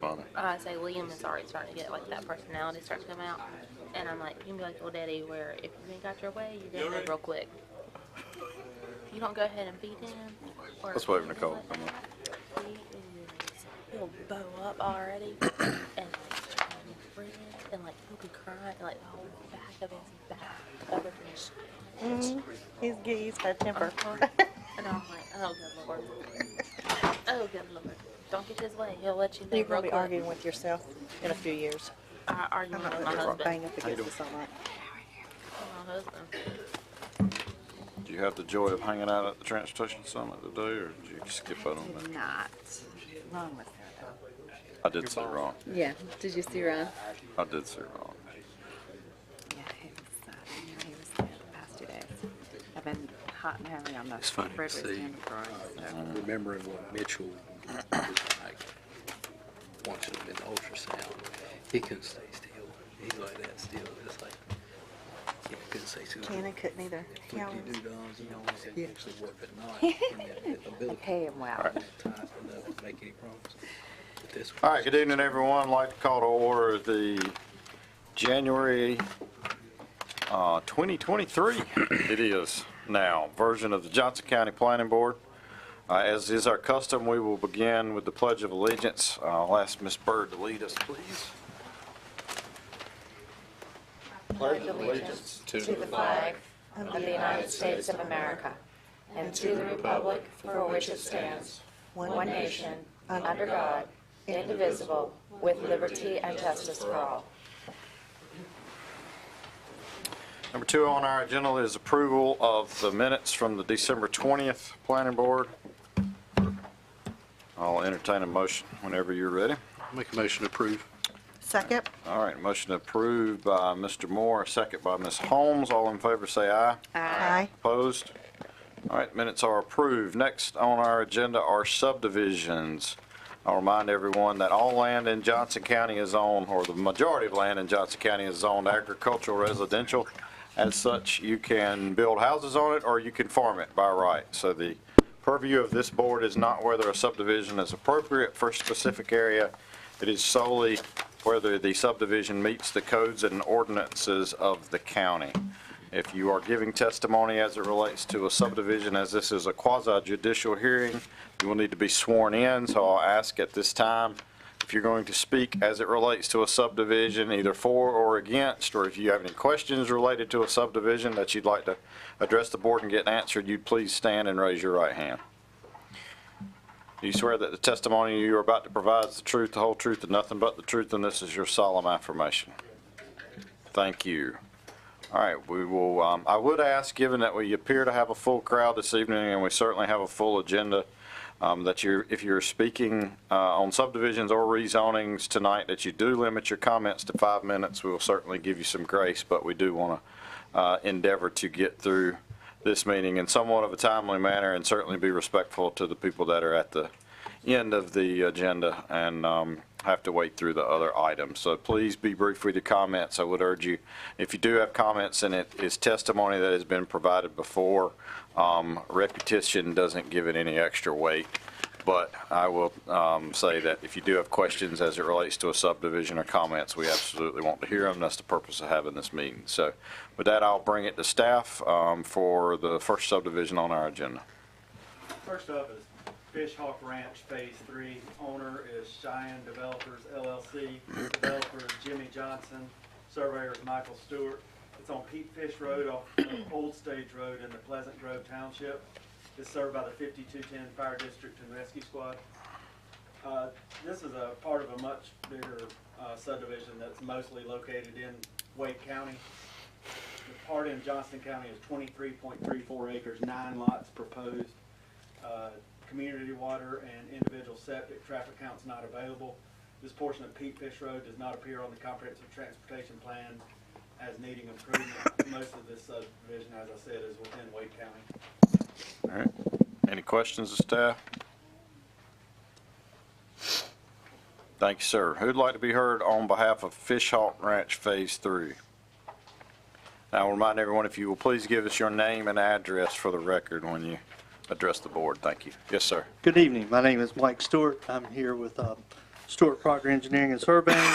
funny. I say Liam is already starting to get like that personality starts to come out, and I'm like, you can be like, well, Daddy, where if you ain't got your way, you're gonna live real quick. If you don't go ahead and feed him, or Let's wait for Nicole. Come on. He'll bow up already, and like red, and like he'll be crying, and like the whole back of his back covered in He's got temper. And I'm like, oh good Lord, oh good Lord, don't get his way. He'll let you know. You're real going to be quick. arguing with yourself in a few years. I argue I'm with not my going to husband. bang up against this all night. My husband. Do you have the joy of hanging out at the Transportation Summit today, or did you skip out on that? Not. Ron was there, though. I did say wrong. Yeah. Did you see Ron? I did say wrong. Yeah, he was there the past 2 days. I've been hot and heavy on the It's funny to Frederick see. Stand Prize. So. Remembering what Mitchell was like watching him in the ultrasound. He couldn't stay still. He's like that still. It's like, he couldn't stay still. Cannon couldn't either. He always, He actually worked at night. And the ability Pay him well. to type and make any promises. But this All right, good evening, everyone. I'd like to call to order the January 2023, it is now, version of the Johnston County Planning Board. As is our custom, we will begin with the Pledge of Allegiance. I'll ask Ms. Byrd to lead us, please. Pledge allegiance to the flag of the United States of America and to the republic for which it stands, one nation, under God, indivisible, with liberty and justice for all. Number 2 on our agenda is approval of the minutes from the December 20th Planning Board. I'll entertain a motion whenever you're ready. Make a motion to approve. second. All right, motion approved by Mr. Moore, a second by Ms. Holmes. All in favor say aye. Aye. Opposed? All right, minutes are approved. Next on our agenda are subdivisions. I'll remind everyone that all land in Johnston County is owned, or the majority of land in Johnston County is zoned agricultural residential. As such, you can build houses on it or you can farm it by right. So the purview of this board is not whether a subdivision is appropriate for a specific area. It is solely whether the subdivision meets the codes and ordinances of the county. If you are giving testimony as it relates to a subdivision, as this is a quasi-judicial hearing, you will need to be sworn in. So I'll ask at this time, if you're going to speak as it relates to a subdivision, either for or against, or if you have any questions related to a subdivision that you'd like to address the board and get answered, you'd please stand and raise your right hand. Do you swear that the testimony you are about to provide is the truth, the whole truth, and nothing but the truth, and this is your solemn affirmation? Thank you. All right, we will, I would ask, given that we appear to have a full crowd this evening, and we certainly have a full agenda, that if you're speaking on subdivisions or rezonings tonight, that you do limit your comments to 5 minutes. We will certainly give you some grace, but we do want to endeavor to get through this meeting in somewhat of a timely manner and certainly be respectful to the people that are at the end of the agenda and have to wait through the other items. So please be brief with your comments. I would urge you, if you do have comments and it is testimony that has been provided before, repetition doesn't give it any extra weight. But I will say that if you do have questions as it relates to a subdivision or comments, we absolutely want to hear them. That's the purpose of having this meeting. So with that, I'll bring it to staff for the first subdivision on our agenda. First up is Fish Hawk Ranch Phase 3. Owner is Cheyenne Developers LLC. Developer is Jimmy Johnston. Surveyor is Michael Stewart. It's on Pete Fish Road off Old Stage Road in the Pleasant Grove Township. It's served by the 5210 Fire District and Rescue Squad. This is a part of a much bigger subdivision that's mostly located in Wake County. The part in Johnston County is 23.34 acres, 9 lots proposed. Community water and individual septic. Traffic count's not available. This portion of Pete Fish Road does not appear on the comprehensive transportation plan as needing improvement. Most of this subdivision, as I said, is within Wake County. All right. Any questions of staff? Thank you, sir. Who'd like to be heard on behalf of Fish Hawk Ranch Phase 3? Now, I'll remind everyone, if you will please give us your name and address for the record when you address the board. Thank you. Yes, sir. Good evening. My name is Mike Stewart. I'm here with Stewart Proctor Engineering and Surveying.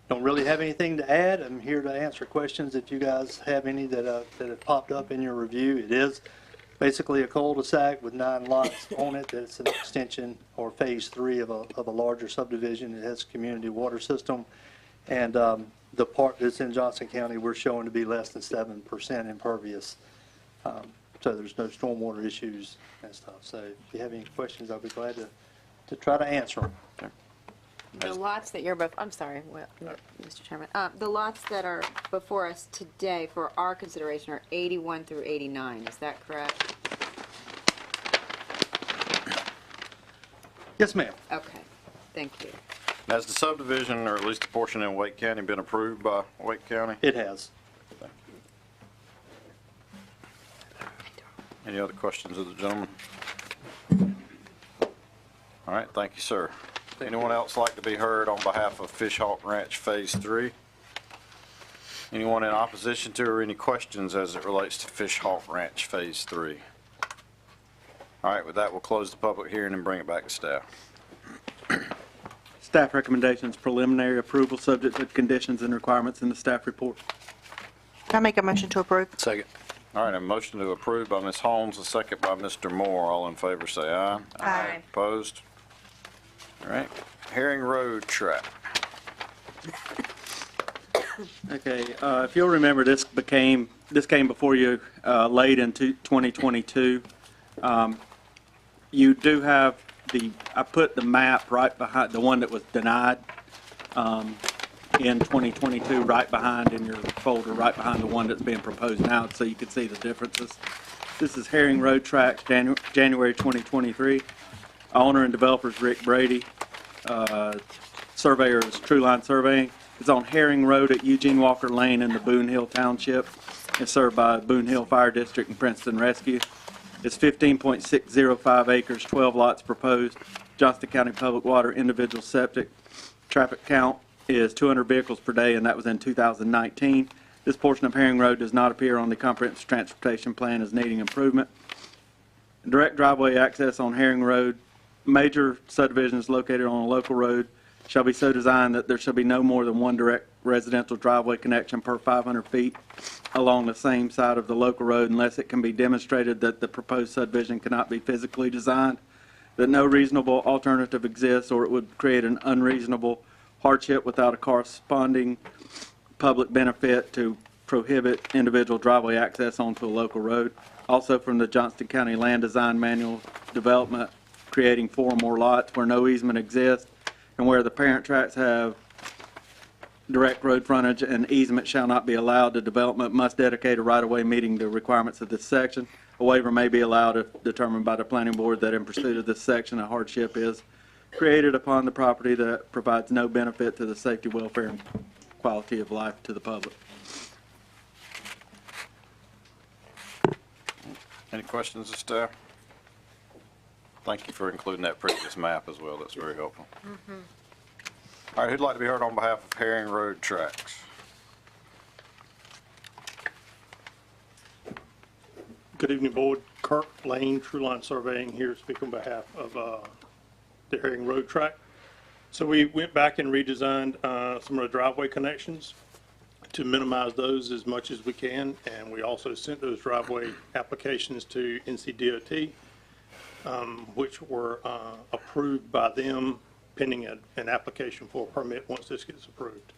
Don't really have anything to add. I'm here to answer questions if you guys have any that have popped up in your review. It is basically a cul-de-sac with 9 lots on it. That's an extension or phase 3 of a larger subdivision. It has a community water system. And the part that's in Johnston County, we're showing to be less than 7% impervious. So there's no stormwater issues and stuff. So if you have any questions, I'll be glad to try to answer them. The lots that you're I'm sorry, Mr. Chairman. The lots that are before us today for our consideration are 81 through 89. Is that correct? Yes, ma'am. Okay. Thank you. Has the subdivision, or at least the portion in Wake County, been approved by Wake County? It has. Any other questions of the gentleman? All right, thank you, sir. Anyone else like to be heard on behalf of Fish Hawk Ranch Phase 3? Anyone in opposition to or any questions as it relates to Fish Hawk Ranch Phase 3? All right, with that, we'll close the public hearing and bring it back to staff. Staff recommendations, preliminary approval subject to conditions and requirements in the staff report. I make a motion to approve. Second. All right, a motion to approve by Ms. Holmes, a second by Mr. Moore. All in favor, say aye. Aye. Opposed? All right, Herring Road track. Okay, if you'll remember, this came before you late in 2022. You do have I put the map right behind, the one that was denied in 2022, right behind in your folder, right behind the one that's being proposed now, so you can see the differences. This is Herring Road Tracks, January 2023. Owner and developer is Rick Brady. Surveyor is True Line Surveying. It's on Herring Road at Eugene Walker Lane in the Boone Hill Township. It's served by Boone Hill Fire District and Princeton Rescue. It's 15.605 acres, 12 lots proposed. Johnston County Public Water, individual septic. Traffic count is 200 vehicles per day, and that was in 2019. This portion of Herring Road does not appear on the comprehensive transportation plan as needing improvement. Direct driveway access on Herring Road. Major subdivisions located on a local road shall be so designed that there shall be no more than one direct residential driveway connection per 500 feet along the same side of the local road unless it can be demonstrated that the proposed subdivision cannot be physically designed, that no reasonable alternative exists, or it would create an unreasonable hardship without a corresponding public benefit to prohibit individual driveway access onto a local road. Also from the Johnston County Land Design Manual, development creating 4 or more lots where no easement exists and where the parent tracts have direct road frontage and easement shall not be allowed. The development must dedicate a right-of-way meeting the requirements of this section. A waiver may be allowed if determined by the planning board that in pursuit of this section a hardship is created upon the property that provides no benefit to the safety, welfare, and quality of life to the public. Any questions of staff? Thank you for including that previous map as well. That's very helpful. All right, who'd like to be heard on behalf of Herring Road Tracks? Good evening, Board. Kirk Lane, True Line Surveying, here to speak on behalf of the Herring Road Track. So we went back and redesigned some of the driveway connections to minimize those as much as we can, and we also sent those driveway applications to NCDOT, which were approved by them pending an application for a permit once this gets approved.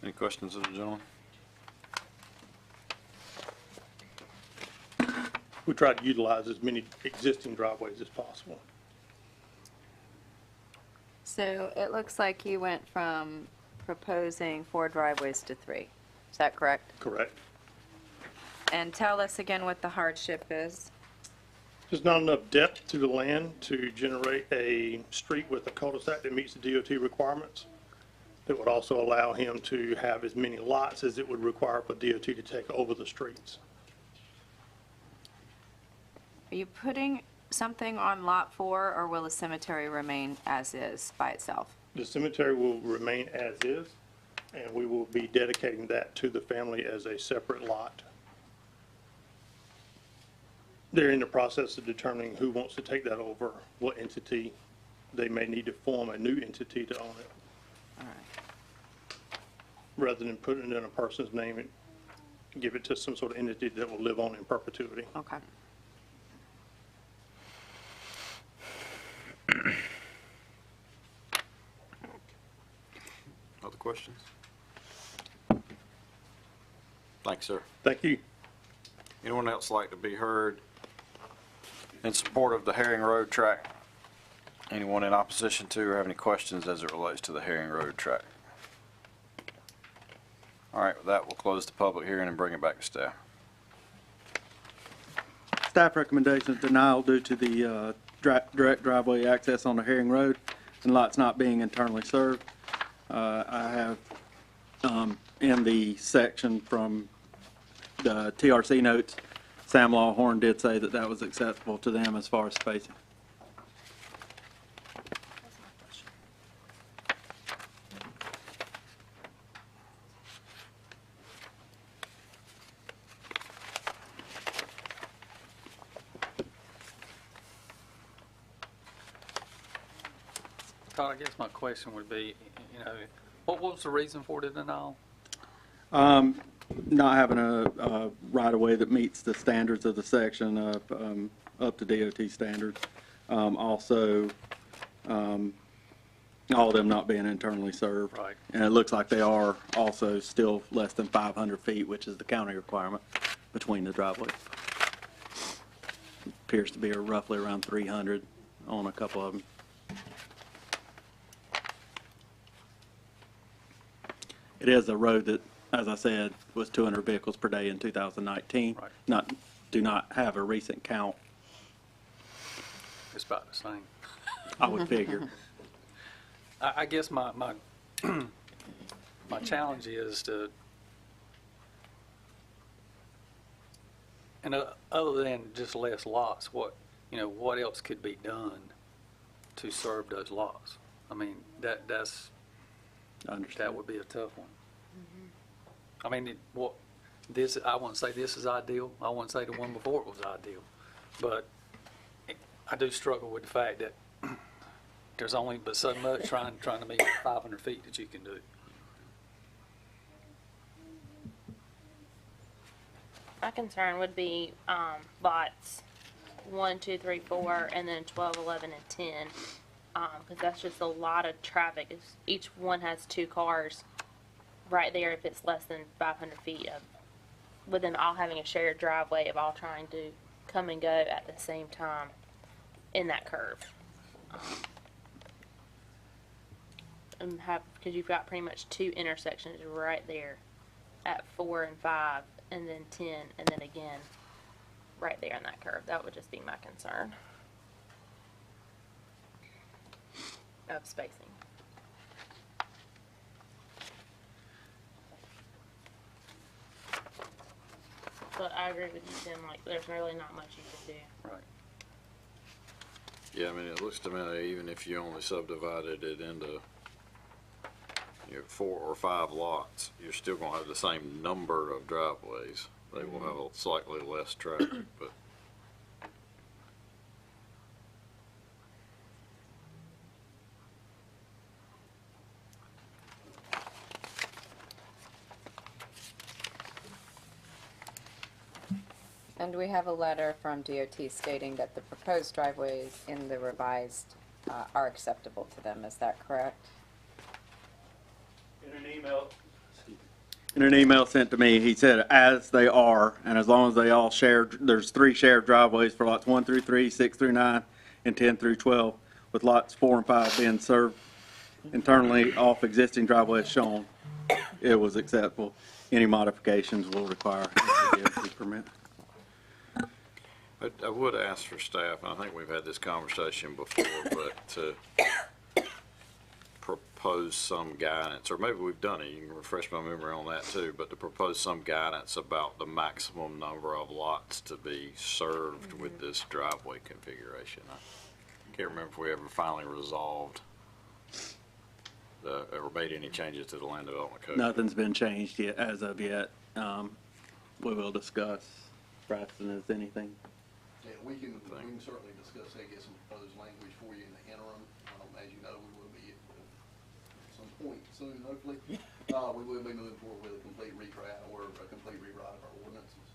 Any questions of the gentleman? We try to utilize as many existing driveways as possible. So it looks like you went from proposing 4 driveways to 3. Is that correct? Correct. And tell us again what the hardship is. There's not enough depth to the land to generate a street with a cul-de-sac that meets the DOT requirements. That would also allow him to have as many lots as it would require for DOT to take over the streets. Are you putting something on Lot 4, or will the cemetery remain as is by itself? The cemetery will remain as is. and we will be dedicating that to the family as a separate lot. They're in the process of determining who wants to take that over, what entity. They may need to form a new entity to own it, All right. rather than putting it in a person's name and give it to some sort of entity that will live on in perpetuity. Okay. Other questions? Thanks, sir. Thank you. Anyone else like to be heard in support of the Herring Road track? Anyone in opposition to or have any questions as it relates to the Herring Road track? All right, with that, we'll close the public hearing and bring it back to staff. Staff recommendation is denial due to the direct driveway access on the Herring Road and lots not being internally served. I have in the section from the TRC notes, Sam Lawhorn did say that that was acceptable to them as far as spacing. Todd, I guess my question would be, what was the reason for the denial? Not having a right-of-way that meets the standards of the section up to DOT standards. Also, all of them not being internally served. Right. And it looks like they are also still less than 500 feet, which is the county requirement between the driveways. Appears to be roughly around 300 on a couple of them. It is a road that, as I said, was 200 vehicles per day in 2019. Right. Do not have a recent count, It's about the same. I would figure. I guess my my challenge is to, and other than just less lots, what else could be done to serve those lots? I mean, that's I understand. that would be a tough one. I mean, I wouldn't say this is ideal. I wouldn't say the one before it was ideal, but I do struggle with the fact that there's only but so much trying to meet 500 feet that you can do. My concern would be lots 1, 2, 3, 4, and then 12, 11, and 10, because that's just a lot of traffic. Each one has 2 cars right there if it's less than 500 feet of, with them all having a shared driveway of all trying to come and go at the same time in that curve. And because you've got pretty much 2 intersections right there at 4 and 5, and then 10, and then again right there in that curve. That would just be my concern of spacing. But I agree with you, Tim, like, there's really not much you can do. Right. Yeah, I mean, it looks to me like even if you only subdivided it into 4 or 5 lots, you're still gonna have the same number of driveways. They will have a slightly less traffic, but And we have a letter from DOT stating that the proposed driveways in the revised are acceptable to them. Is that correct? In an email, In an email sent to me, he said, as they are, and as long as they all share, there's 3 shared driveways for lots 1 through 3, 6 through 9, and 10 through 12, with lots 4 and 5 being served internally off existing driveways shown, it was acceptable. Any modifications will require a DOT permit. I would ask for staff, and I think we've had this conversation before, but to propose some guidance, or maybe we've done it, you can refresh my memory on that too, but to propose some guidance about the maximum number of lots to be served with this driveway configuration. I can't remember if we ever finally resolved or made any changes to the land development code? Nothing's been changed yet, as of yet. We will discuss. Braxton, is anything? Yeah, we can certainly discuss that, get some proposed language for you in the interim. As you know, we will be at some point soon, hopefully. We will be moving forward with a complete redraft or a complete rewrite of our ordinances,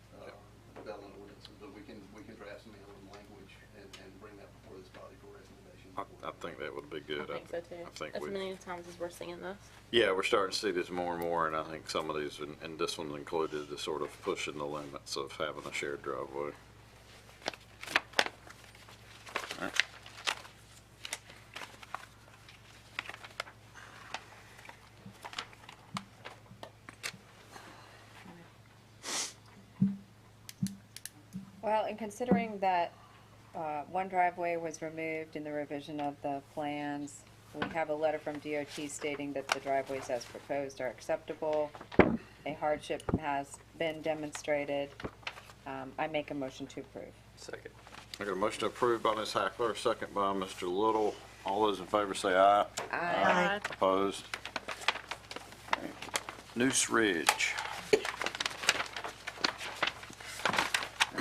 development ordinances, but we can draft some interim language and bring that before this body for recommendation. I think that would be good. I think so too. I think As many times as we're seeing this. yeah, we're starting to see this more and more, and I think some of these, and this one included, the sort of pushing the limits of having a shared driveway. All right. Well, and considering that one driveway was removed in the revision of the plans, we have a letter from DOT stating that the driveways as proposed are acceptable. A hardship has been demonstrated. I make a motion to approve. Second. I got a motion to approve by Ms. Hackler, a second by Mr. Little. All those in favor say aye. Aye. Opposed? Noose Ridge.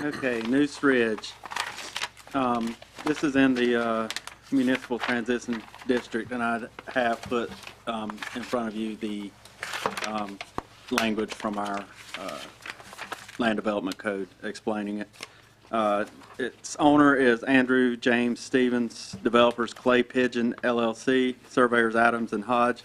Okay, Noose Ridge. This is in the municipal transition district, and I have put in front of you the language from our land development code explaining it. Its owner is Andrew James Stevens, developers Clay Pigeon LLC, surveyors Adams and Hodge.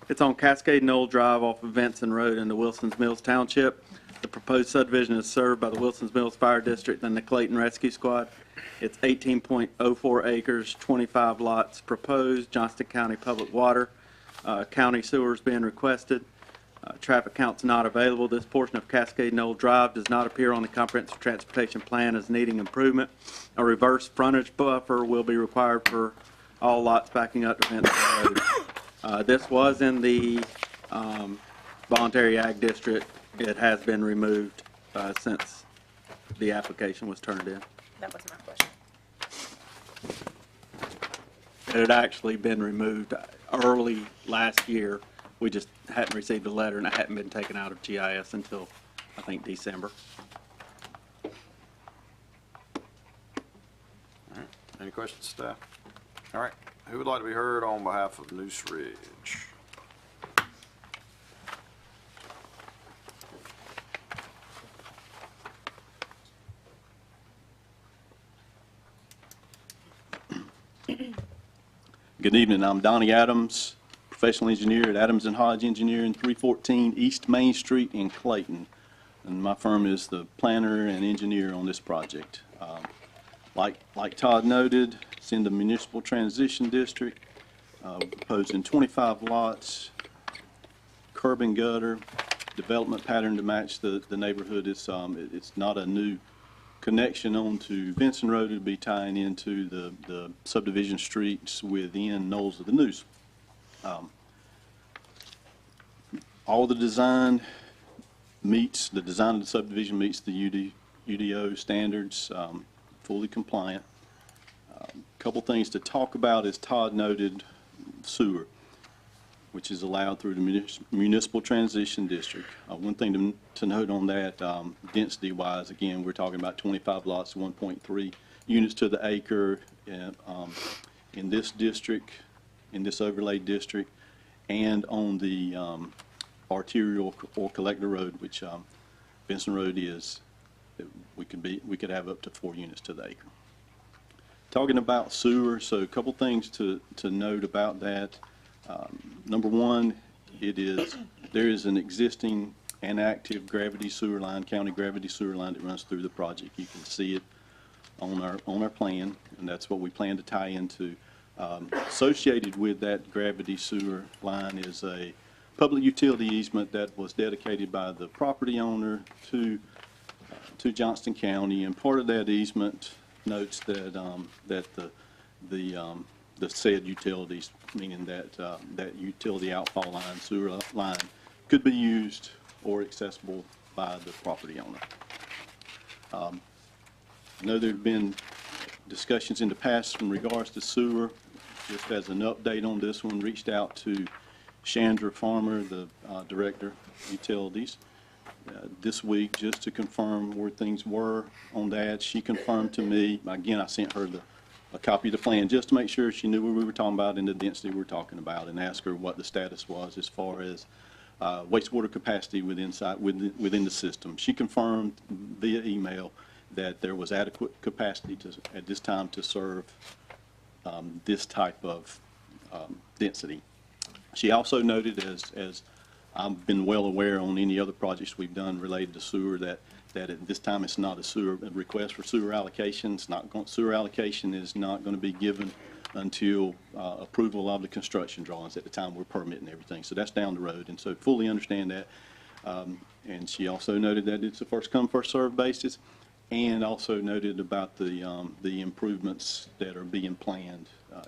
It's on Cascade Knoll Drive off of Benson Road in the Wilsons Mills Township. The proposed subdivision is served by the Wilsons Mills Fire District and the Clayton Rescue Squad. It's 18.04 acres, 25 lots proposed, Johnston County Public Water. County sewers being requested. Traffic counts not available. This portion of Cascade Knoll Drive does not appear on the comprehensive transportation plan as needing improvement. A reverse frontage buffer will be required for all lots backing up to Benson Road. This was in the voluntary ag district. It has been removed since the application was turned in. That was my question. It had actually been removed early last year. We just hadn't received a letter, and it hadn't been taken out of GIS until, I think, December. All right. Any questions, staff? All right. Who would like to be heard on behalf of Noose Ridge? Good evening, I'm Donnie Adams, professional engineer at Adams and Hodge Engineering, 314 East Main Street in Clayton. And my firm is the planner and engineer on this project. Like Todd noted, it's in the municipal transition district, proposing 25 lots, curb and gutter, development pattern to match the neighborhood. It's not a new connection onto Benson Road. It'll be tying into the subdivision streets within Knolls of the Noose. All the design of the subdivision meets the UDO standards, fully compliant. Couple things to talk about, as Todd noted, sewer, which is allowed through the municipal transition district. One thing to note on that, density-wise, again, we're talking about 25 lots, 1.3 units to the acre in this district, in this overlay district, and on the arterial or collector road, which Benson Road is. We could have up to 4 units to the acre. Talking about sewer, so a couple things to note about that. Number one, there is an existing and active gravity sewer line, county gravity sewer line that runs through the project. You can see it on our plan, and that's what we plan to tie into. Associated with that gravity sewer line is a public utility easement that was dedicated by the property owner to Johnston County, and part of that easement notes that the said utilities, meaning that utility outfall line, sewer line, could be used or accessible by the property owner. I know there have been discussions in the past in regards to sewer. Just as an update on this one, reached out to Chandra Farmer, the Director of Utilities, this week just to confirm where things were on that. She confirmed to me, again, I sent her a copy of the plan just to make sure she knew what we were talking about and the density we were talking about, and asked her what the status was as far as wastewater capacity within the system. She confirmed via email that there was adequate capacity at this time to serve this type of density. She also noted, as I've been well aware on any other projects we've done related to sewer, that at this time it's not a request for sewer allocation. Sewer allocation is not going to be given until approval of the construction drawings at the time we're permitting everything. So that's down the road, and so fully understand that. And she also noted that it's a first come, first served basis, and also noted about the improvements that are being planned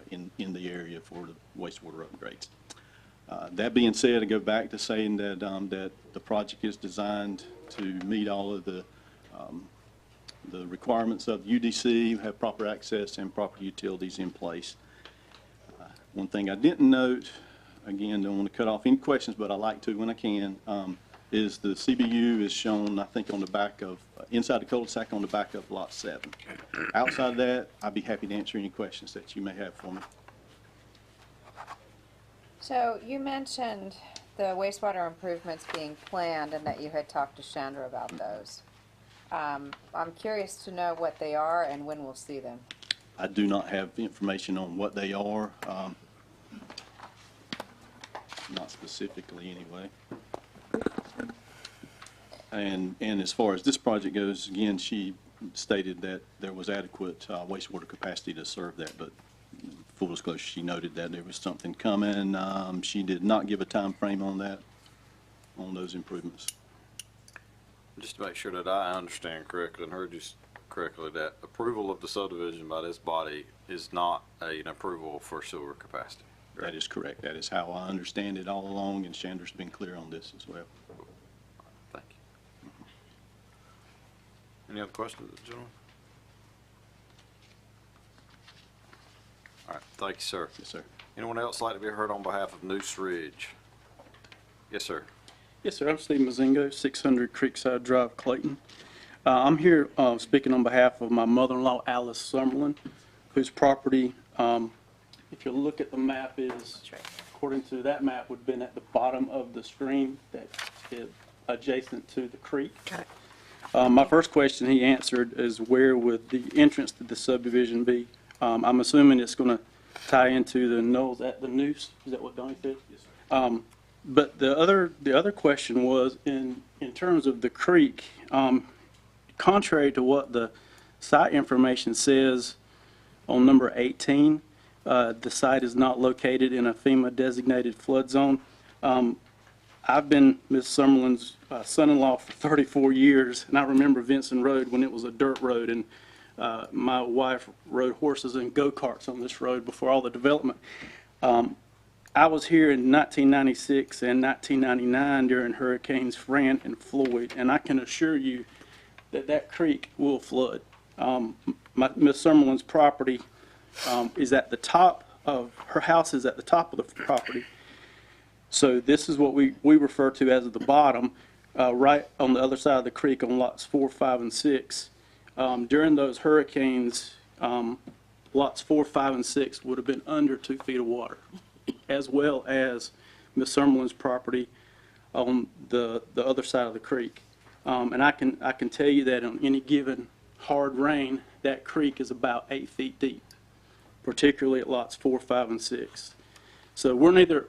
in the area for the wastewater upgrades. That being said, I go back to saying that that the project is designed to meet all of the requirements of UDC, have proper access and proper utilities in place. One thing I didn't note, again, don't want to cut off any questions, but I like to when I can, is the CBU is shown, I think, on the back of, inside the cul-de-sac on the back of lot 7. Outside of that, I'd be happy to answer any questions that you may have for me. So you mentioned the wastewater improvements being planned and that you had talked to Chandra about those. I'm curious to know what they are and when we'll see them. I do not have information on what they are, not specifically anyway. And as far as this project goes, again, she stated that there was adequate wastewater capacity to serve that, but full disclosure, she noted that there was something coming. She did not give a time frame on that, on those improvements. Just to make sure that I understand correctly and heard you correctly, that approval of the subdivision by this body is not an approval for sewer capacity. Correct? That is correct. That is how I understand it all along, and Chandra's been clear on this as well. Thank you. Any other questions, gentlemen? All right, thank you, sir. Yes, sir. Anyone else like to be heard on behalf of Noose Ridge? Yes, sir. Yes, sir. I'm Steve Mazingo, 600 Creekside Drive, Clayton. I'm here speaking on behalf of my mother-in-law, Alice Summerlin, whose property, if you look at the map, is, according to that map, would have been at the bottom of the stream that is adjacent to the creek. My first question he answered is, where would the entrance to the subdivision be? I'm assuming it's going to tie into the knolls at the Noose. Is that what Donnie said? Yes, sir. But the other question was in terms of the creek. Contrary to what the site information says on number 18, the site is not located in a FEMA designated flood zone. I've been Ms. Summerlin's son-in-law for 34 years, and I remember Vincent Road when it was a dirt road, and my wife rode horses and go-karts on this road before all the development. I was here in 1996 and 1999 during Hurricanes Fran and Floyd, and I can assure you that that creek will flood. Ms. Summerlin's property is at the top of, her house is at the top of the property. So this is what we refer to as the bottom, right on the other side of the creek on lots 4, 5, and 6. During those hurricanes, lots 4, 5, and 6 would have been under 2 feet of water, as well as Ms. Summerlin's property on the other side of the creek. And I can tell you that on any given hard rain, that creek is about 8 feet deep, particularly at lots 4, 5, and 6. So we're neither,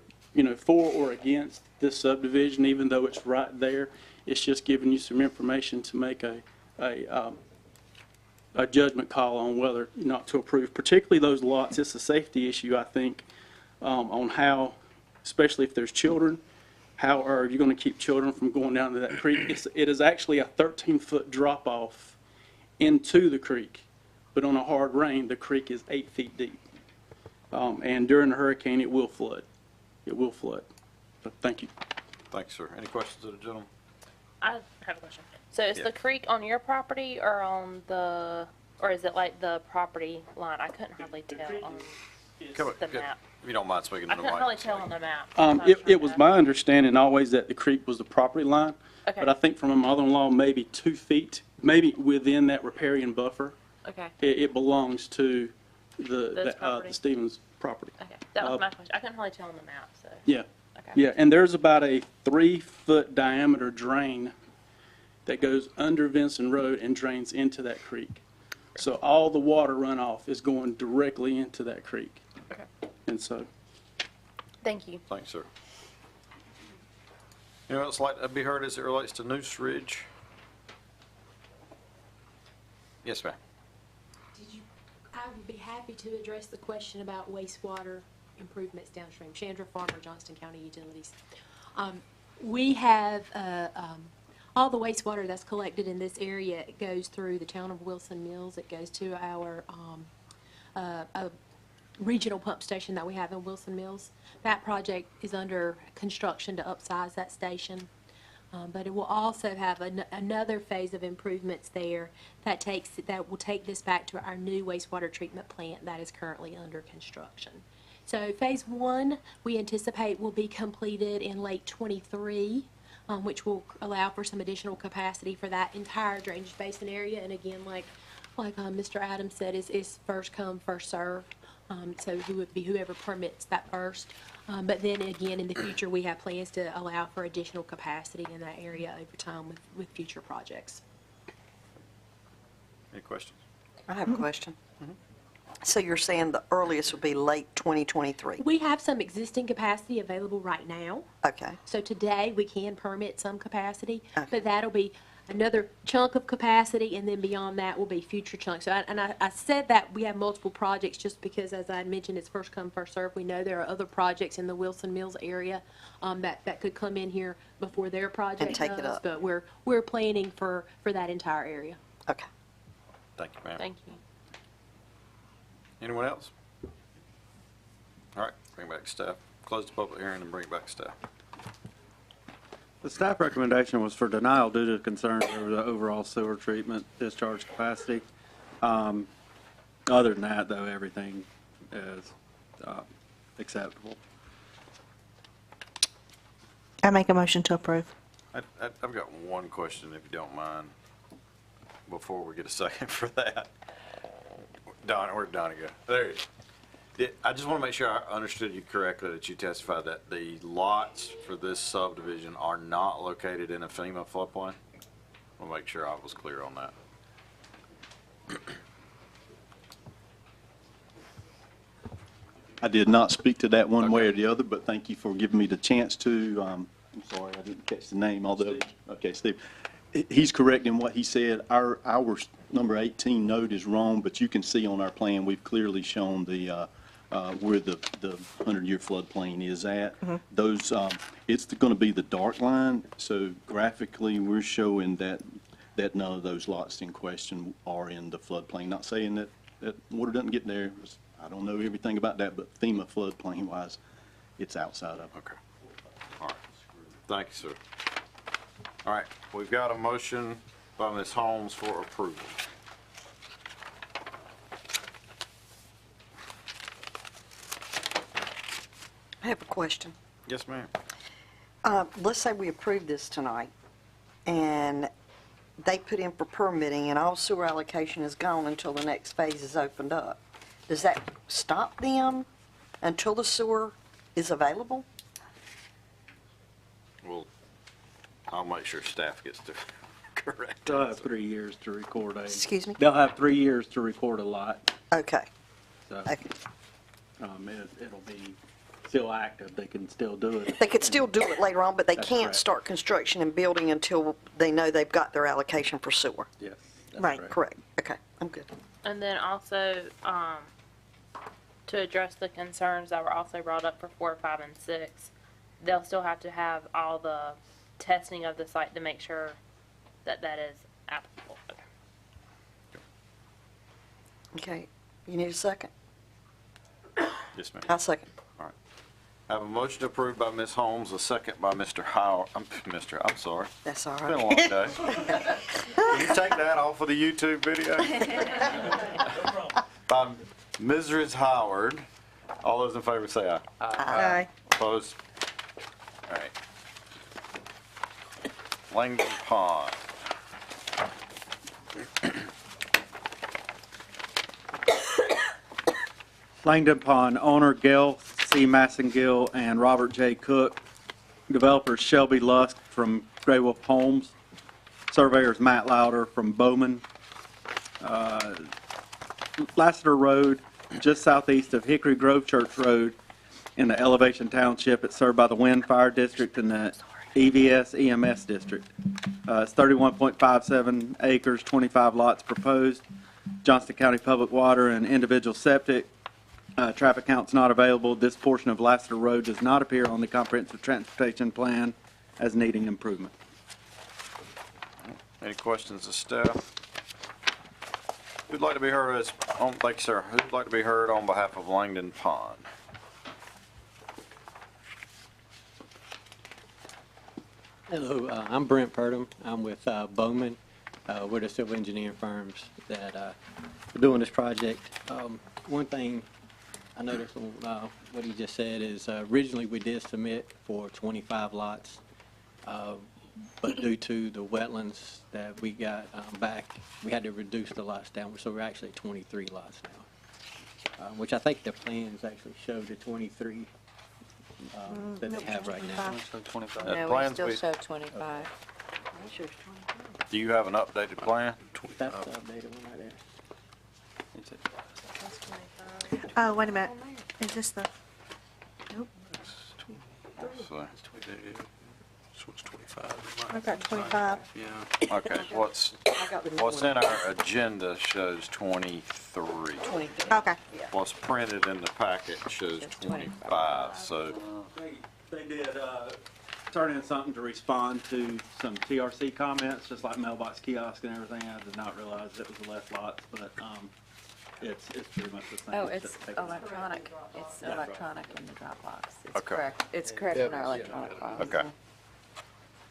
for or against this subdivision, even though it's right there. It's just giving you some information to make a judgment call on whether not to approve, particularly those lots. It's a safety issue, I think, on how, especially if there's children, how are you going to keep children from going down to that creek? It is actually a 13-foot drop-off into the creek, but on a hard rain, the creek is 8 feet deep. And during the hurricane, it will flood. It will flood. So, thank you. Thanks, sir. Any questions of the gentleman? I have a question. So is Yeah. the creek on your property or on the, or is it like the property line? I couldn't hardly tell. Come on, The map. if you don't mind speaking I to the couldn't mic. really tell on the map. It was my understanding always that the creek was the property line. Okay. But I think from my mother-in-law, maybe 2 feet, maybe within that riparian buffer, Okay, it belongs to This property? the Stevens property. okay. That was my question. I couldn't really tell on the map, so. Yeah, Okay. yeah, and there's about a 3-foot diameter drain that goes under Vincent Road and drains into that creek. So all the water runoff is going directly into that creek. Okay. And so, Thank you. Thanks, sir. Anyone else like to be heard as it relates to Noose Ridge? Yes, ma'am. I would be happy to address the question about wastewater improvements downstream. Chandra Farmer, Johnston County Utilities. We have all the wastewater that's collected in this area. It goes through the town of Wilson Mills. It goes to our a regional pump station that we have in Wilson Mills. That project is under construction to upsize that station. But it will also have another phase of improvements there that will take this back to our new wastewater treatment plant that is currently under construction. So phase 1, we anticipate will be completed in late '23, which will allow for some additional capacity for that entire drainage basin area. And again, like Mr. Adams said, is first come, first served. So it would be whoever permits that first. But then again, in the future, we have plans to allow for additional capacity in that area over time with future projects. Any questions? I have a question. So you're saying the earliest would be late 2023? We have some existing capacity available right now. Okay. So today, we can permit some capacity, Okay. but that'll be another chunk of capacity, and then beyond that will be future chunks. So I said that we have multiple projects just because, as I mentioned, it's first come, first served. We know there are other projects in the Wilson Mills area that could come in here before their project And take it does, up. but we're planning for that entire area. Okay. Thank you, ma'am. Thank you. Anyone else? All right, bring it back to staff. Close the public hearing and bring it back to staff. The staff recommendation was for denial due to concerns over the overall sewer treatment discharge capacity. Other than that, though, everything is acceptable. I make a motion to approve. I've got one question, if you don't mind, before we get a second for that. Donna, where'd Donna go? There he is. I just want to make sure I understood you correctly, that you testified that the lots for this subdivision are not located in a FEMA floodplain? I'll make sure I was clear on that. I did not speak to that one way or the other, but thank you for giving me the chance to. I'm sorry, I didn't catch the name, although. Steve. Okay, Steve. He's correct in what he said. Our number 18 note is wrong, but you can see on our plan, we've clearly shown the, where the 100-year floodplain is at. Those, it's going to be the dark line, so graphically, we're showing that none of those lots in question are in the floodplain. Not saying that water doesn't get there. I don't know everything about that, but FEMA floodplain-wise, it's outside of it. Okay. All right. Thank you, sir. All right, we've got a motion by Ms. Holmes for approval. I have a question. Yes, ma'am. Let's say we approve this tonight, and they put in for permitting, and all sewer allocation is gone until the next phase is opened up. Does that stop them until the sewer is available? Well, I'll make sure staff gets to correct. they'll have 3 years to record a. Excuse me? They'll have 3 years to record a lot, Okay. so, Okay. it'll be still active, they can still do it. They could still do it later on, but they That's can't correct. start construction and building until they know they've got their allocation for sewer. Yes, that's Right, correct. Okay, I'm good. And then also, to address the concerns that were also brought up for 4, 5, and 6, they'll still have to have all the testing of the site to make sure that that is applicable. Okay, you need a second? Yes, ma'am. I'll second. All right. I have a motion approved by Ms. Holmes, a second by Mr. Howard. I'm sorry. That's all It's been a right. long day. Can you take that off of the YouTube video? By Mrs. Howard All those in favor say aye. Aye. Opposed? All right. Langdon Pond. Langdon Pond, owner Gail C. Massengill and Robert J. Cook. Developers Shelby Lusk from Grey Wolf Homes. Surveyors Matt Louder from Bowman. Lassiter Road, just southeast of Hickory Grove Church Road in the Elevation Township. It's served by the Wind Fire District and the EVS EMS District. It's 31.57 acres, 25 lots proposed. Johnston County Public Water and individual septic. Traffic count's not available. This portion of Lassiter Road does not appear on the comprehensive transportation plan as needing improvement. Any questions of staff? Who'd like to be heard thank you, sir. Who'd like to be heard on behalf of Langdon Pond? Hello, I'm Brent Purdom. I'm with Bowman. We're the civil engineering firms that are doing this project. One thing I noticed on what he just said is originally we did submit for 25 lots, but due to the wetlands that we got back, we had to reduce the lots down, so we're actually at 23 lots now, which I think the plans actually show the 23 that they have right now. No, we still show 25. Do you have an updated plan? That's the updated one right there. Oh, wait a minute. Is this the, nope, So, It's 25. I've got 25. Yeah. okay, what's in our agenda shows 23. 23. Okay. What's printed in the packet shows 25, so. They did turn in something to respond to some TRC comments, just like mailbox kiosk and everything. I did not realize it was less lots, but it's pretty much the same. Oh, it's Just take a- electronic. It's electronic in the Dropbox. It's Okay. correct. It's correct in our electronic file. Okay.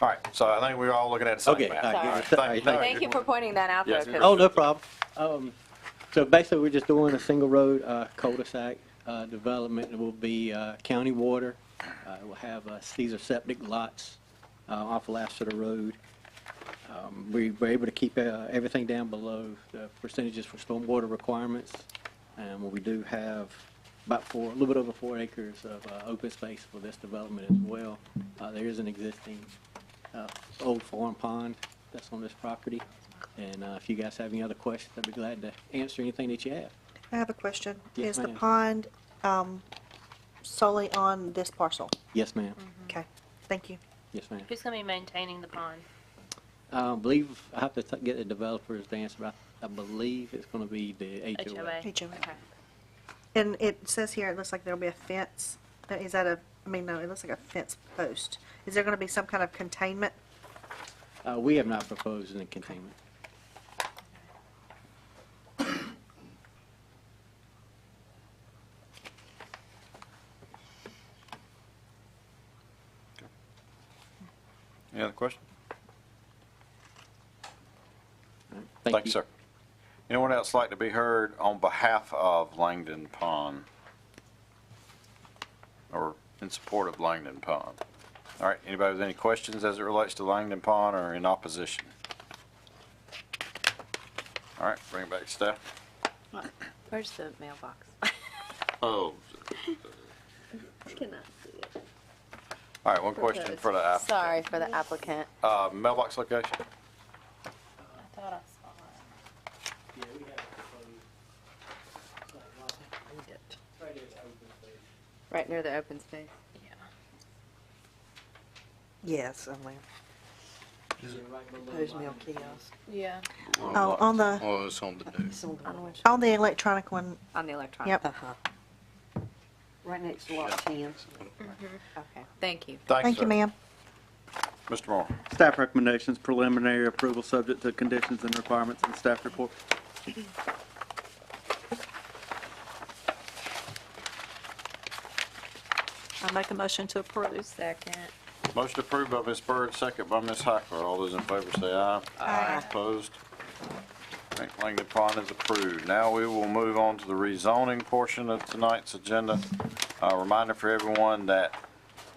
All right, so I think we're all looking at the same Okay, map. all right, All right, good. All right, no, Thank you for pointing that out, though, Yes. 'cause Oh, no problem. So basically, we're just doing a single road cul-de-sac development. It will be county water. It will have Caesar septic lots off Lassiter Road. We were able to keep everything down below the percentages for stormwater requirements. And we do have about a little bit over 4 acres of open space for this development as well. There is an existing old farm pond that's on this property. And if you guys have any other questions, I'd be glad to answer anything that you have. I have a question. Yes, Is the ma'am. pond solely on this parcel? Yes, ma'am. Okay, thank you. Yes, ma'am. Who's gonna be maintaining the pond? I believe I have to get the developers to answer, but I believe it's going to be the HOA. HOA. Okay. And it says here, it looks like there'll be a fence. Is that no, it looks like a fence post. Is there gonna be some kind of containment? We have not proposed any containment. Any other questions? Thank Thank you, sir. Anyone else like to be heard on behalf of Langdon Pond? Or in support of Langdon Pond? All right, anybody with any questions as it relates to Langdon Pond or in opposition? All right, bring it back to staff. Where's the mailbox? Oh. Cannot see it. All right, one question for the applicant. Sorry for the applicant. Mailbox location? I thought I saw it. Yeah, we have proposed. Right near the open space. Yeah. Yes, I'm there. Proposed meal kiosk. Yeah. Oh, on the, Oh, it's on the new. It's on the- On which? on the electronic one. On the electronic. Yep. Uh-huh. Right next to lot 10. Okay, thank you. Thank you, ma'am. Mr. Moore. Staff recommendations, preliminary approval subject to conditions and requirements in staff report. I make a motion to approve. Second. Motion approved by Ms. Byrd, second by Ms. Hackler. All those in favor say aye. Aye. Opposed? All right, Langley Pond is approved. Now we will move on to the rezoning portion of tonight's agenda. A reminder for everyone that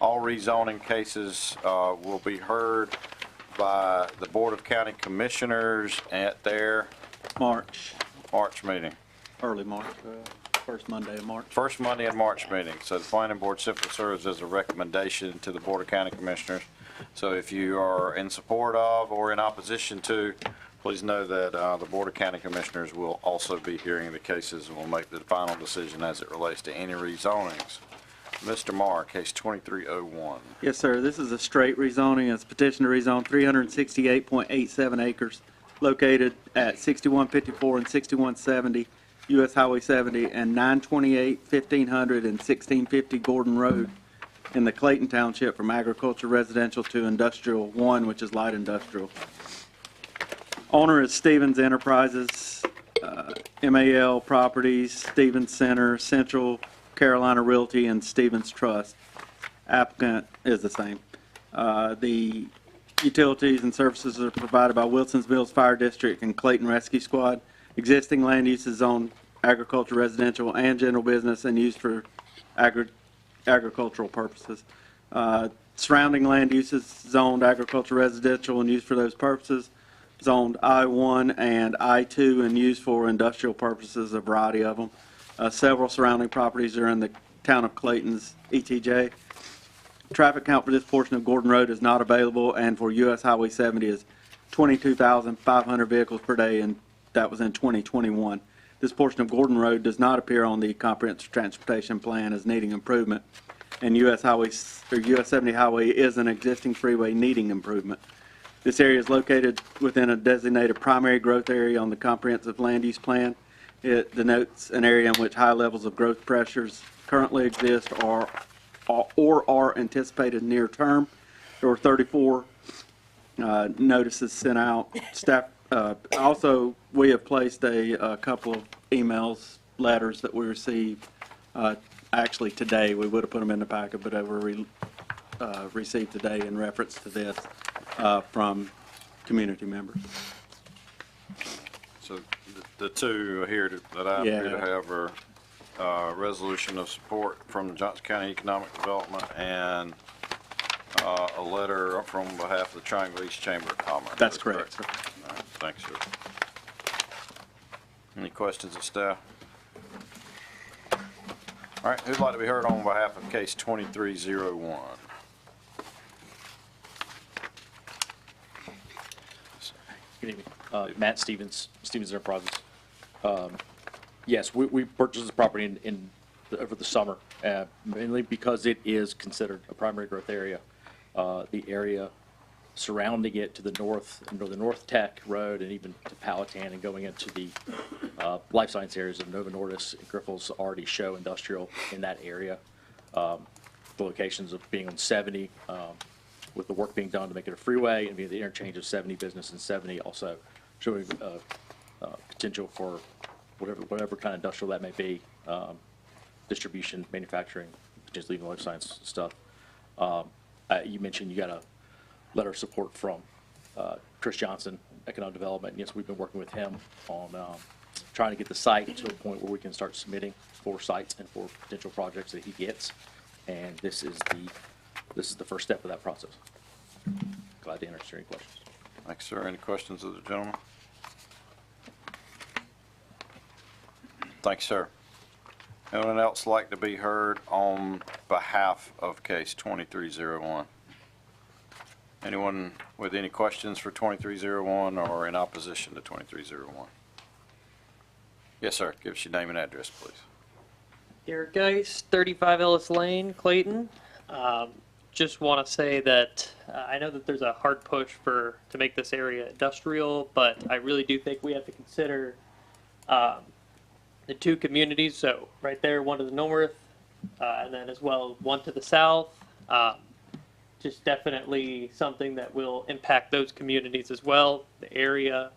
all rezoning cases will be heard by the Board of County Commissioners at their March, meeting. early March, first Monday of March. First Monday in March meeting. So the planning board simply serves as a recommendation to the Board of County Commissioners. So if you are in support of or in opposition to, please know that the Board of County Commissioners will also be hearing the cases and will make the final decision as it relates to any rezonings. Mr. Marr, case 2301. Yes, sir. This is a straight rezoning. It's petition to rezone 368.87 acres located at 6154 and 6170 U.S. Highway 70 and 928, 1500, and 1650 Gordon Road in the Clayton Township from agriculture residential to industrial 1, which is light industrial. Owner is Stevens Enterprises, MAL Properties, Stevens Center, Central Carolina Realty, and Stevens Trust. Applicant is the same. The utilities and services are provided by Wilson's Mills Fire District and Clayton Rescue Squad. Existing land use is on agriculture, residential, and general business and used for agricultural purposes. Surrounding land uses zoned agriculture, residential, and used for those purposes. Zoned I-1 and I-2 and used for industrial purposes, a variety of them. Several surrounding properties are in the town of Clayton's ETJ. Traffic count for this portion of Gordon Road is not available, and for U.S. Highway 70 is 22,500 vehicles per day, and that was in 2021. This portion of Gordon Road does not appear on the comprehensive transportation plan as needing improvement, and U.S. 70 highway is an existing freeway needing improvement. This area is located within a designated primary growth area on the comprehensive land use plan. It denotes an area in which high levels of growth pressures currently exist or are anticipated near term. There were 34 notices sent out. Staff also, we have placed a couple of emails, letters that we received actually today. We would have put them in the packet, but they were received today in reference to this from community members. So the two here that I appear to have are resolution of support from the Johnston County Economic Development and a letter from behalf of the Triangle East Chamber of Commerce. That's correct, sir. All right, thanks, sir. Any questions of staff? All right, who'd like to be heard on behalf of case 2301? Good evening. Matt Stevens, Stevens Enterprises. Yes, we purchased this property over the summer, mainly because it is considered a primary growth area. The area surrounding it to the north, the North Tech Road, and even to Powhatan and going into the life science areas of Nova Nordis and Griffles already show industrial in that area. The locations of being on 70, with the work being done to make it a freeway, and being the interchange of 70 business and 70 also showing potential for whatever kind of industrial that may be, distribution, manufacturing, potentially even life science stuff. You mentioned you got a letter of support from Chris Johnston, Economic Development. Yes, we've been working with him on trying to get the site to a point where we can start submitting for sites and for potential projects that he gets. And this is the first step of that process. Glad to answer any questions. Thanks, sir. Any questions of the gentleman? Thanks, sir. Anyone else like to be heard on behalf of case 2301? Anyone with any questions for 2301 or in opposition to 2301? Yes, sir. Give us your name and address, please. Derek Geis, 35 Ellis Lane, Clayton. Just want to say that I know that there's a hard push to make this area industrial, but I really do think we have to consider the two communities. So right there, one to the north, and then as well one to the south. Just definitely something that will impact those communities as well. The area.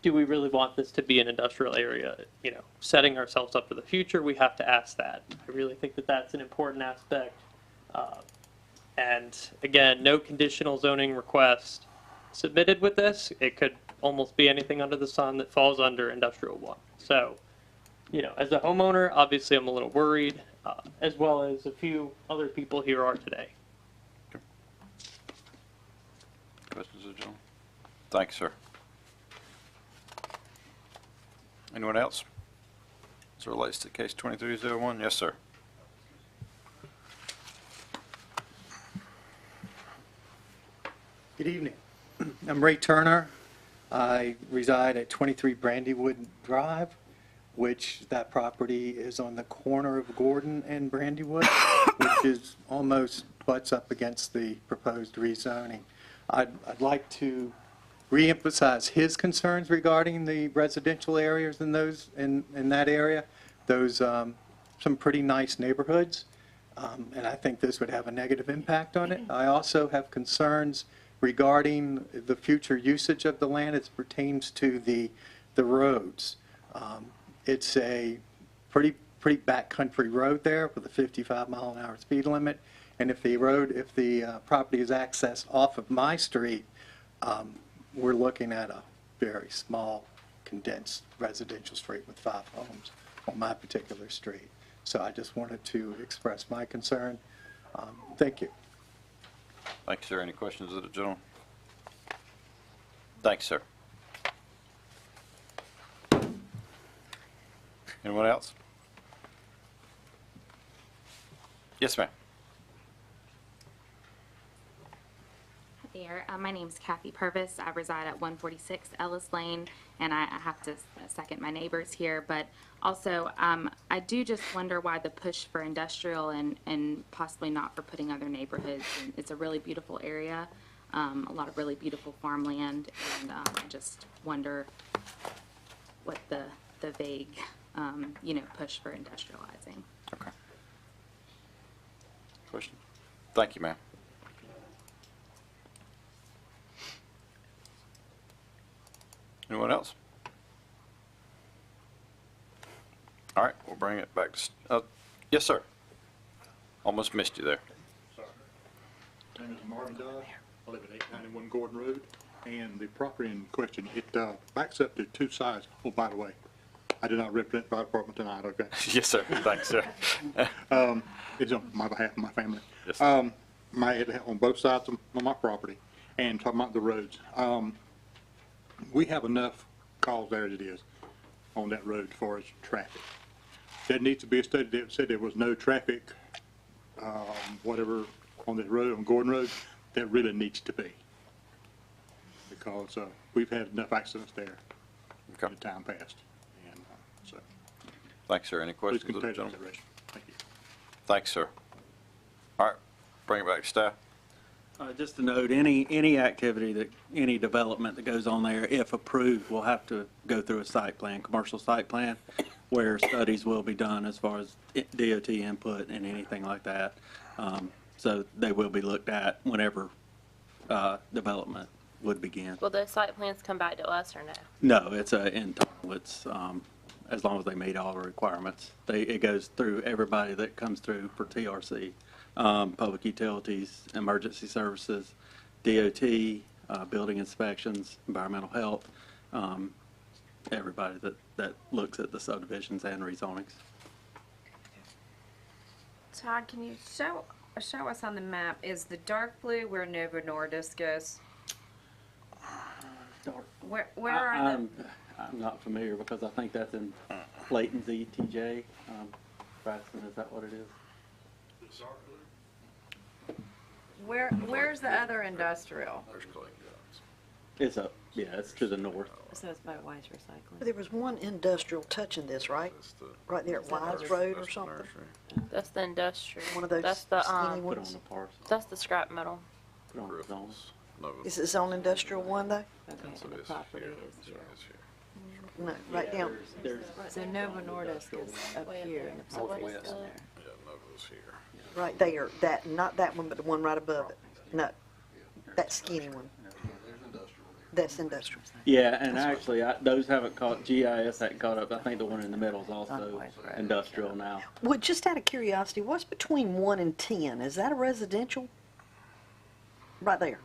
Do we really want this to be an industrial area? You know, setting ourselves up for the future, we have to ask that. I really think that that's an important aspect. And again, no conditional zoning request submitted with this. It could almost be anything under the sun that falls under industrial 1. So, you know, as a homeowner, obviously I'm a little worried, as well as a few other people here are today. Questions of John? Thanks, sir. Anyone else? As it relates to case 2301? Yes, sir. Good evening. I'm Ray Turner. I reside at 23 Brandywood Drive, which that property is on the corner of Gordon and Brandywood, which is almost butts up against the proposed rezoning. I'd like to reemphasize his concerns regarding the residential areas in those in that area. Those some pretty nice neighborhoods, and I think this would have a negative impact on it. I also have concerns regarding the future usage of the land as pertains to the roads. It's a pretty backcountry road there with a 55-mile-an-hour speed limit, and if the property is accessed off of my street, we're looking at a very small, condensed residential street with 5 homes on my particular street. So I just wanted to express my concern. Thank you. Thanks, sir. Any questions of the gentleman? Thanks, sir. Anyone else? Yes, ma'am. There. My name is Kathy Purvis. I reside at 146 Ellis Lane, and I have to second my neighbors here. But also, I do just wonder why the push for industrial and possibly not for putting other neighborhoods. And it's a really beautiful area, a lot of really beautiful farmland, and I just wonder what the vague, push for industrializing. Okay. Question? Thank you, ma'am. Anyone else? All right, we'll bring it back to, yes, sir. Almost missed you there. Sorry. My name is Marvin Dodge. I live at 891 Gordon Road, and the property in question, it backs up to 2 sides. Oh, by the way, I did not represent the fire department tonight, okay? Yes, sir. Thanks, sir. It's on my behalf of my family. Yes, sir. On both sides of my property, and talking about the roads. We have enough calls there as it is on that road as far as traffic. There needs to be a study that said there was no traffic, whatever, on this road, on Gordon Road. There really needs to be, because we've had enough accidents there in the time past. And so. Thanks, sir. Any questions of the Please gentleman? Thank you. Thanks, sir. All right, bring it back to staff. Just to note, any activity any development that goes on there, if approved, will have to go through a site plan, commercial site plan, where studies will be done as far as DOT input and anything like that. So they will be looked at whenever development would begin. Will those site plans come back to us or no? No, it's internal. It's as long as they meet all the requirements. It goes through everybody that comes through for TRC. Public utilities, emergency services, DOT, building inspections, environmental health, everybody that looks at the subdivisions and rezonings. Todd, can you show us on the map, is the dark blue where Novo Nordisk is? Where are the... I'm not familiar because I think that's in Clayton's ETJ. Braxton, is that what it is? Where's the other industrial? It's up, yeah, it's to the north. So it's by Wise Recycling. There was one industrial touching this, right? Right there at Wise Road or something? That's the industrial. One of those That's the, skinny Put on ones? the parcel. that's the scrap metal. Put on the zone. Is it zone industrial one though? Okay, and the property is here. No, right down. So Novo Nordisk is up here and the property's Northwest. down there. Right there, not that one, but the one right above it. No, that skinny one. That's industrial. Yeah, and actually, those haven't caught, GIS hadn't caught up. I think the one in the middle is also industrial now. Well, just out of curiosity, what's between 1 and 10? Is that a residential? Right there.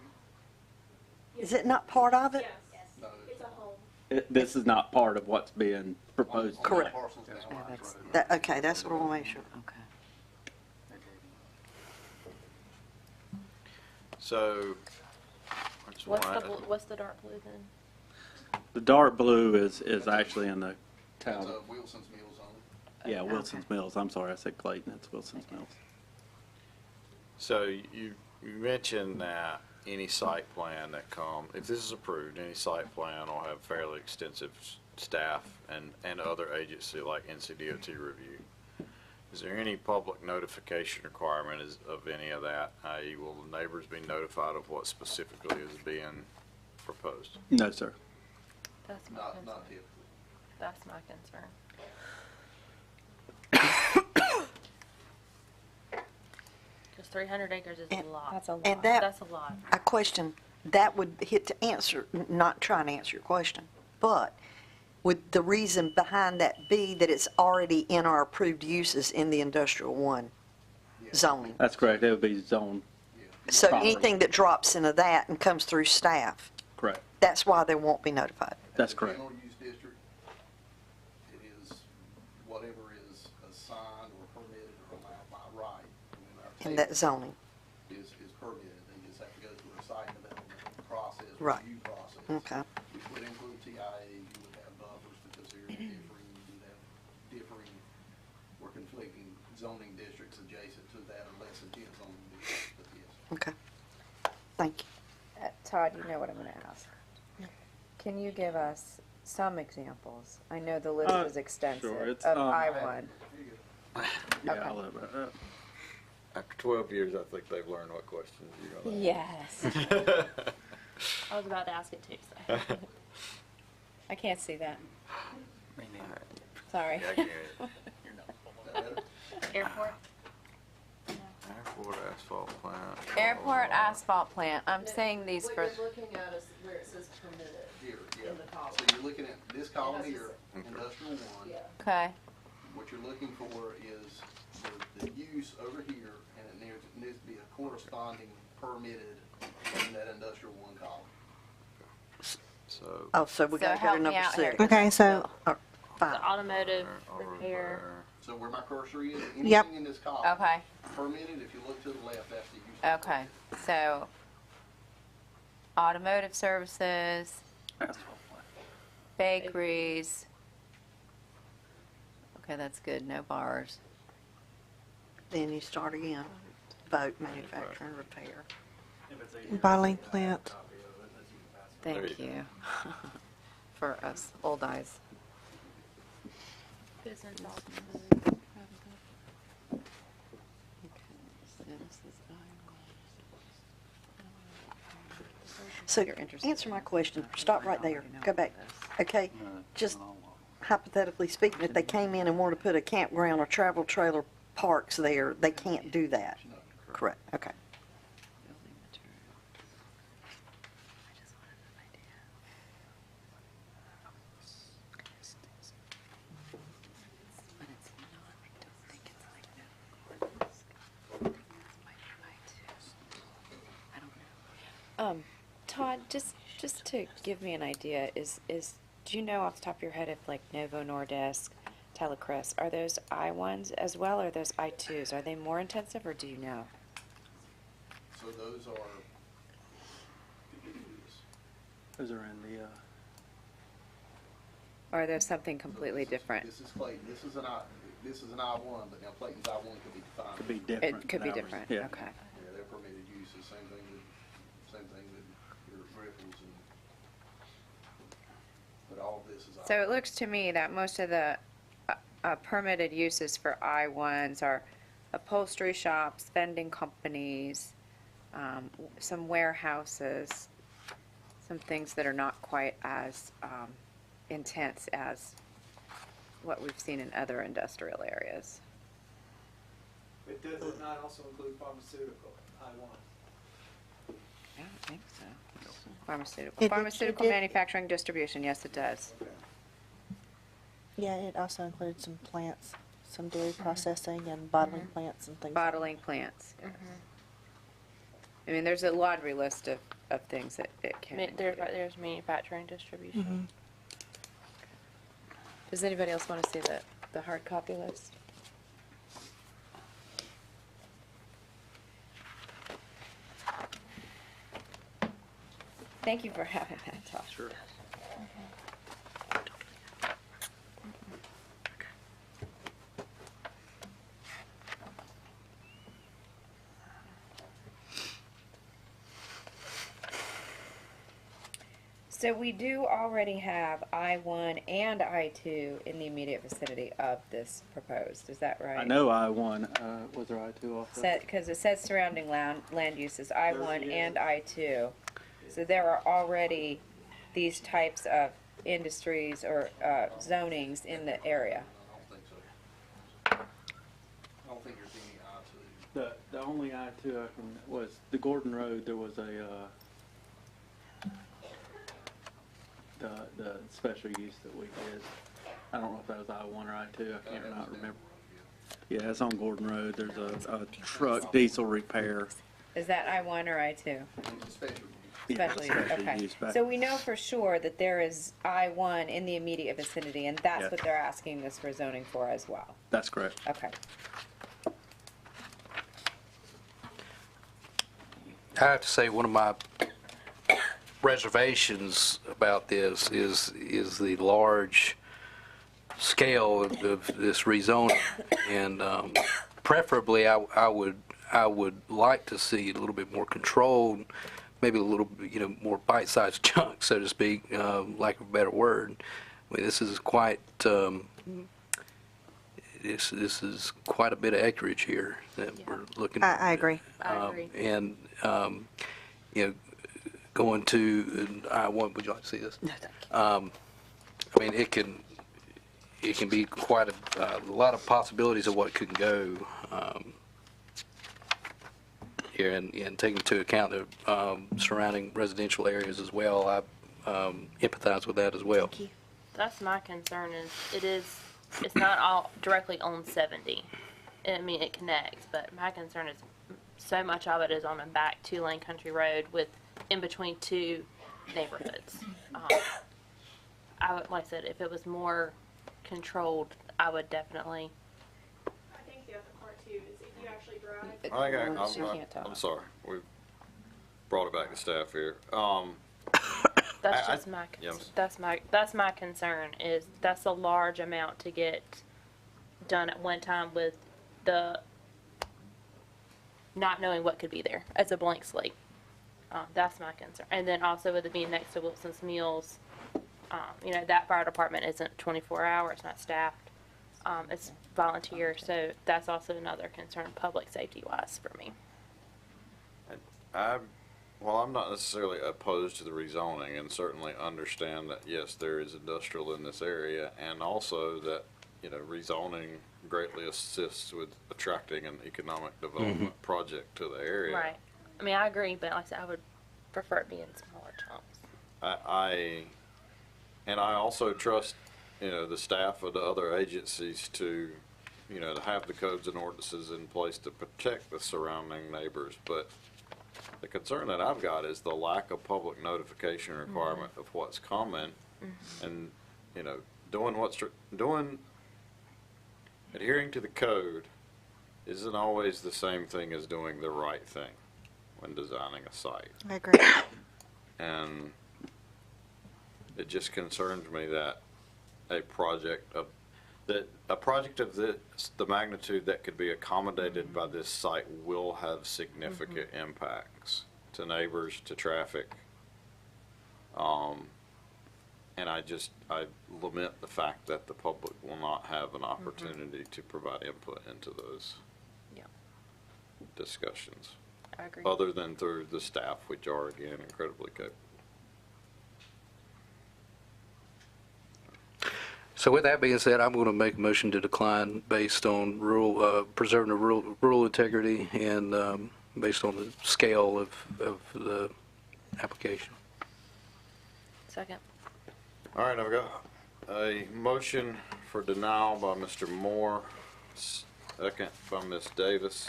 Is it not part of it? This is not part of what's being proposed. Correct. Okay, that's what I want to make sure. Okay. So, which What's one? the, what's the dark blue then? The dark blue is actually in the town. Wilson's Mills on it. Yeah, Wilson's Mills. I'm sorry, I said Clayton. It's Wilson's Mills. So you mentioned that any site plan that if this is approved, any site plan will have fairly extensive staff and other agency like NCDOT review. Is there any public notification requirement of any of that? I.e., will the neighbors be notified of what specifically is being proposed? No, sir. That's my Not concern. typically. That's my concern. Because 300 acres is a lot. That's a lot. And that, That's a lot. a question, that would hit to answer, not trying to answer your question, but would the reason behind that be that it's already in our approved uses in the industrial one zoning? That's correct. It would be zone. So property. anything that drops into that and comes through staff, Correct. that's why they won't be notified. That's correct. General use district, it is whatever is assigned or permitted or allowed by right. In that zoning. Is permitted. They just have to go through a site development process, Right. review process. Okay. Which would include TIA, you would have buffers because they're differing, you would have differing or conflicting zoning districts adjacent to that or less intense zoning districts, but yes. Okay. Thank you. Todd, you know what I'm going to ask. Can you give us some examples? I know the list is extensive sure. It's, of I-1. Yeah, Okay. I'll let that. After 12 years, I think they've learned what questions you're going to Yes. I was about to ask it too, so. I can't see that. Me neither. Sorry. Yeah, I get it. Airport? Airport asphalt plant. Airport asphalt plant. I'm saying these for, looking at is where it says permitted. Here, yeah. So you're looking at this column here, industrial one. okay. What you're looking for is the use over here, and it needs to be a corresponding permitted in that industrial one column. So. Oh, so we So got to go help to me number out here. 6. Okay, so, Fine. The automotive repair. So where my cursor is, Yep. anything in this column. Okay. Permitted, if you look to the left, that's the use. Okay. So automotive services, Asphalt plant. bakeries. Okay, that's good. No bars. Then you start again. Boat manufacturing, repair. bottling plant. Thank you. For us old eyes. Business So answer my question. Stop right there. Go back. Okay? Just hypothetically speaking, if they came in and wanted to put a campground or travel trailer parks there, they can't do that. Correct. Okay. Todd, just to give me an idea, do you know off the top of your head if like Novo Nordisk, Telecrest, are those I-1s as well, or are those I-2s? Are they more intensive, or do you know? So those are, Those are in the, Or are those something completely different? this is Clayton, this is an I-1, but now Clayton's I-1 could be defined. could be different. It could be than ours. different, Yeah. okay. Yeah, they're permitted uses, same thing with your Griffins and, but all of this is. So it looks to me that most of the permitted uses for I-1s are upholstery shops, vending companies, some warehouses, some things that are not quite as intense as what we've seen in other industrial areas. It does not also include pharmaceutical, I-1. I don't think so. Pharmaceutical, It pharmaceutical did- manufacturing distribution, yes, it does. Yeah, it also includes some plants, some dairy processing and bottling plants and things. Bottling plants, yes. I mean, there's a laundry list of things that it can include. There's manufacturing distribution. Does anybody else want to see the hard copy list? Thank you for having that talk. Sure. So we do already have I-1 and I-2 in the immediate vicinity of this proposed, is that right? I know I-1, was there I-2 also? Because it says surrounding land uses, I-1 and I-2. So there are already these types of industries or zonings in the area. I don't think there's any I-2. The only I-2 was the Gordon Road, there was a, the special use that we did. I don't know if that was I-1 or I-2, I can't not remember. Yeah, it's on Gordon Road, there's a truck diesel repair. Is that I-1 or I-2? Special Special use, okay. So we know for sure that there is I-1 in the immediate vicinity, and that's Yes. what they're asking this for zoning for as well. That's correct. Okay. I have to say, one of my reservations about this is the large scale of this rezoning, and preferably I would like to see a little bit more controlled, maybe a little more bite-sized chunks, so to speak, lack of a better word. I mean, this is quite this is quite a bit of acreage here that we're looking at. I agree. I agree. And going to I-1, would you like to see this? No, thank you. I mean, it can be quite a lot of possibilities of what could go here, and taking into account the surrounding residential areas as well. I empathize with that as well. That's my concern it's not all directly on 70. I mean, it connects, but my concern is so much of it is on a back 2-lane country road with in between two neighborhoods. I would, like I said, if it was more controlled, I would definitely. I think the other part too is if you actually drive. I'm sorry, we brought it back to staff here. That's just my that's my concern is that's a large amount to get done at one time with the not knowing what could be there as a blank slate. That's my concern. And then also with it being next to Wilson's Mills, that fire department isn't 24 hours, it's not staffed. It's volunteer, so that's also another concern public safety wise for me. I'm not necessarily opposed to the rezoning, and certainly understand that, yes, there is industrial in this area, and also that, rezoning greatly assists with attracting an economic development project to the area. Right. I mean, I agree, but like I said, I would prefer it being smaller chunks. And I also trust, the staff of the other agencies to, to have the codes and ordinances in place to protect the surrounding neighbors, but the concern that I've got is the lack of public notification requirement of what's coming, and adhering to the code isn't always the same thing as doing the right thing when designing a site. I agree. And it just concerns me that a project of the magnitude that could be accommodated by this site will have significant impacts to neighbors, to traffic. And I lament the fact that the public will not have an opportunity to provide input into those discussions. I agree. Other than through the staff, which are, again, incredibly capable. So with that being said, I'm going to make a motion to decline based on preserving the rural integrity and based on the scale of the application. Second. All right, I've got a motion for denial by Mr. Moore, second by Ms. Davis.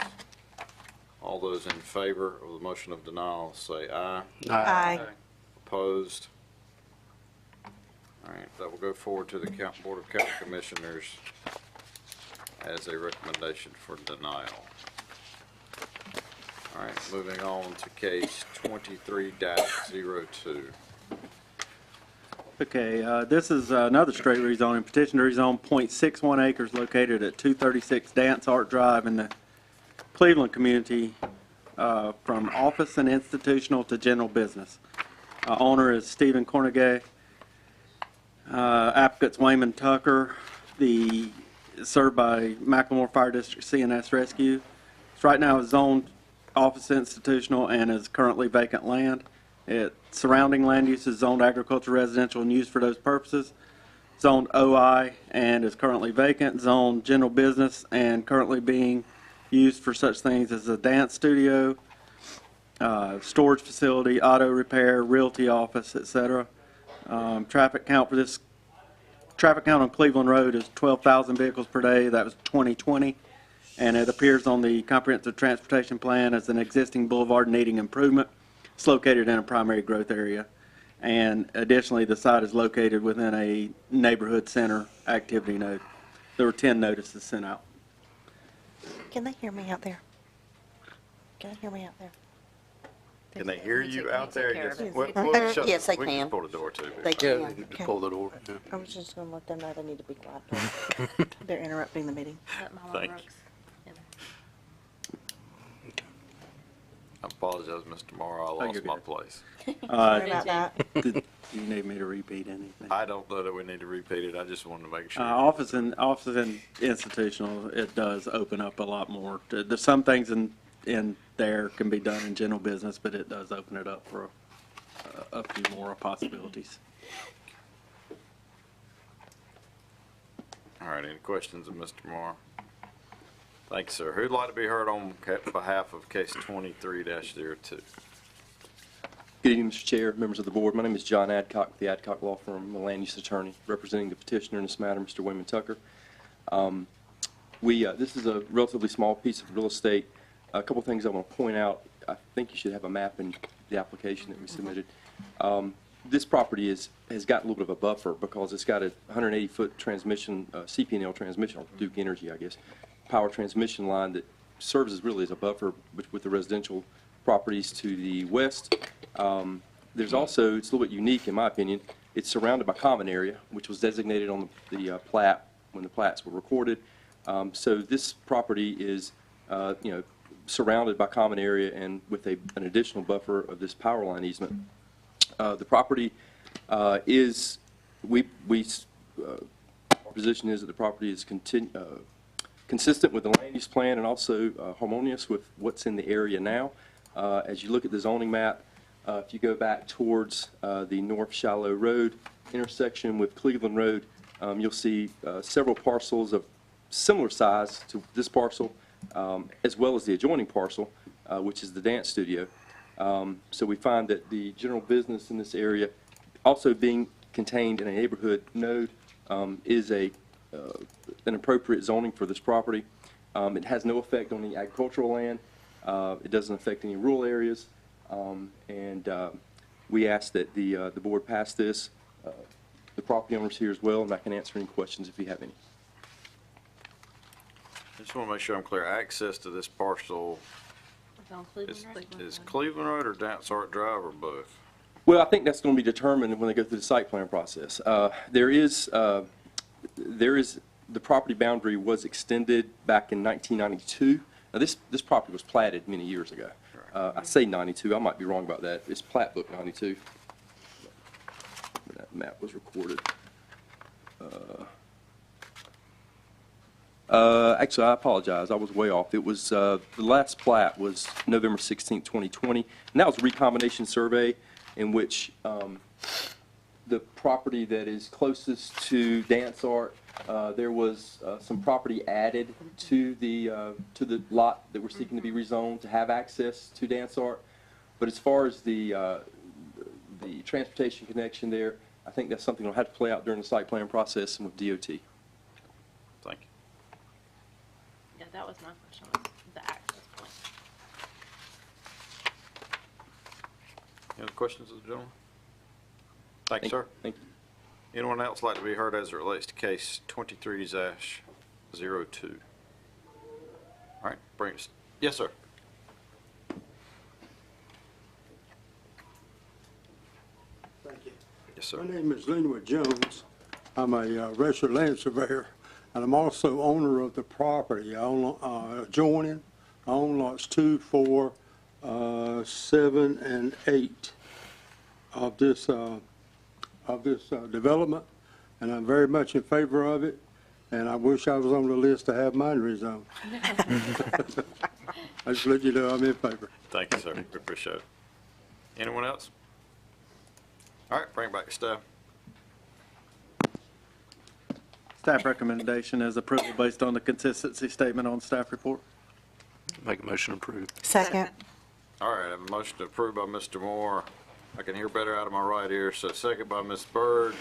All those in favor of the motion of denial say aye. Aye. Opposed? All right, that will go forward to the Board of County Commissioners as a recommendation for denial. All right, moving on to case 23-02. Okay, this is another straight rezoning petition to rezone .61 acres located at 236 Dance Art Drive in the Cleveland community from office and institutional to general business. Owner is Stephen Cornegay. Applicant's Wayman Tucker. Served by Macklemore Fire District CNS Rescue. It's right now is zoned office institutional and is currently vacant land. Surrounding land use is zoned agriculture, residential, and used for those purposes. Zoned OI and is currently vacant. Zoned general business and currently being used for such things as a dance studio, storage facility, auto repair, realty office, etc. Traffic count on Cleveland Road is 12,000 vehicles per day. That was 2020. And it appears on the comprehensive transportation plan as an existing boulevard needing improvement. It's located in a primary growth area. And additionally, the site is located within a neighborhood center activity node. There were 10 notices sent out. Can they hear me out there? Can they hear me out there? Can they hear you out there? Yes. Yes, they We can. can pull the door too. They Yeah, can. you can pull the door. Yeah. I was just gonna let them know they need to be quiet. They're interrupting the meeting. Let Mama Thank Brooks in. I apologize, Mr. Morrow, I you're lost my good. place. Sorry about that. Do you need me to repeat anything? I don't know that we need to repeat it, I just wanted to make sure. Office and institutional, it does open up a lot more. There's some things in there can be done in general business, but it does open it up for a few more possibilities. All right, any questions of Mr. Morrow? Thank you, sir. Who'd like to be heard on behalf of case 23-02? Good evening, Mr. Chair, members of the board. My name is John Adcock with the Adcock Law Firm, I'm a land use attorney representing the petitioner in this matter, Mr. Wayman Tucker. This is a relatively small piece of real estate. A couple things I want to point out. I think you should have a map in the application that we submitted. This property has got a little bit of a buffer because it's got a 180-foot transmission, CP&L transmission, or Duke Energy, I guess, power transmission line that serves as really as a buffer with the residential properties to the west. There's also, it's a little bit unique in my opinion, it's surrounded by common area, which was designated on the plat when the plats were recorded. So this property is, surrounded by common area and with an additional buffer of this power line easement. The property our position is that the property is consistent with the land use plan and also harmonious with what's in the area now. As you look at the zoning map, if you go back towards the North Shallow Road intersection with Cleveland Road, you'll see several parcels of similar size to this parcel, as well as the adjoining parcel, which is the dance studio. So we find that the general business in this area, also being contained in a neighborhood node, is an appropriate zoning for this property. It has no effect on the agricultural land. It doesn't affect any rural areas. And we ask that the board pass this. The property owner's here as well, and I can answer any questions if you have any. I just want to make sure I'm clear. Access to this parcel It's on Cleveland Road. is Cleveland Road or Dance Art Drive or both? Well, I think that's going to be determined when they go through the site plan process. There is the property boundary was extended back in 1992. Now, this property was platted many years ago. I say 92. I might be wrong about that. It's plat book 92. That map was recorded. Actually, I apologize. I was way off. It was the last plat was November 16, 2020, and that was a recombination survey in which the property that is closest to Dance Art, there was some property added to the lot that we're seeking to be rezoned to have access to Dance Art. But as far as the transportation connection there, I think that's something that'll have to play out during the site plan process and with DOT. Thank you. Yeah, that was my question, was the access point. Any other questions of the gentleman? Thank you, sir. Thank you. Anyone else like to be heard as it relates to case 23-02? All right, bring us. Yes, sir. Thank you. Yes, sir. My name is Linwood Jones. I'm a registered land surveyor, and I'm also owner of the property. I own adjoining. I own lots 2, 4, 7, and 8 of this development, and I'm very much in favor of it. And I wish I was on the list to have mine rezoned. I just let you know I'm in favor. Thank you, sir. We appreciate it. Anyone else? All right, bring it back to staff. Staff recommendation is approval based on the consistency statement on staff report. Make a motion to approve. Second. All right, I have a motion to approve by Mr. Moore. I can hear better out of my right ear, so second by Ms. Byrd.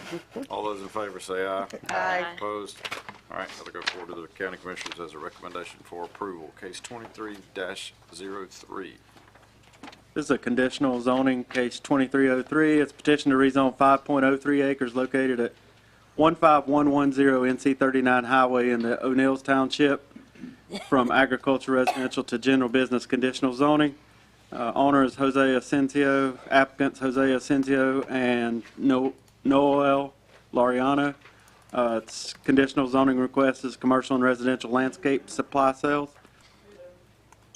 All those in favor say aye. Aye. Opposed? All right, that'll go forward to the county commissioners as a recommendation for approval. Case 23-03. This is a conditional zoning, case 2303. It's petition to rezone 5.03 acres located at 15110 NC 39 Highway in the O'Neills Township from agriculture residential to general business conditional zoning. Owner is Jose Asensio, applicants Jose Asensio and Noel Laureano. It's conditional zoning request is commercial and residential landscape supply sales.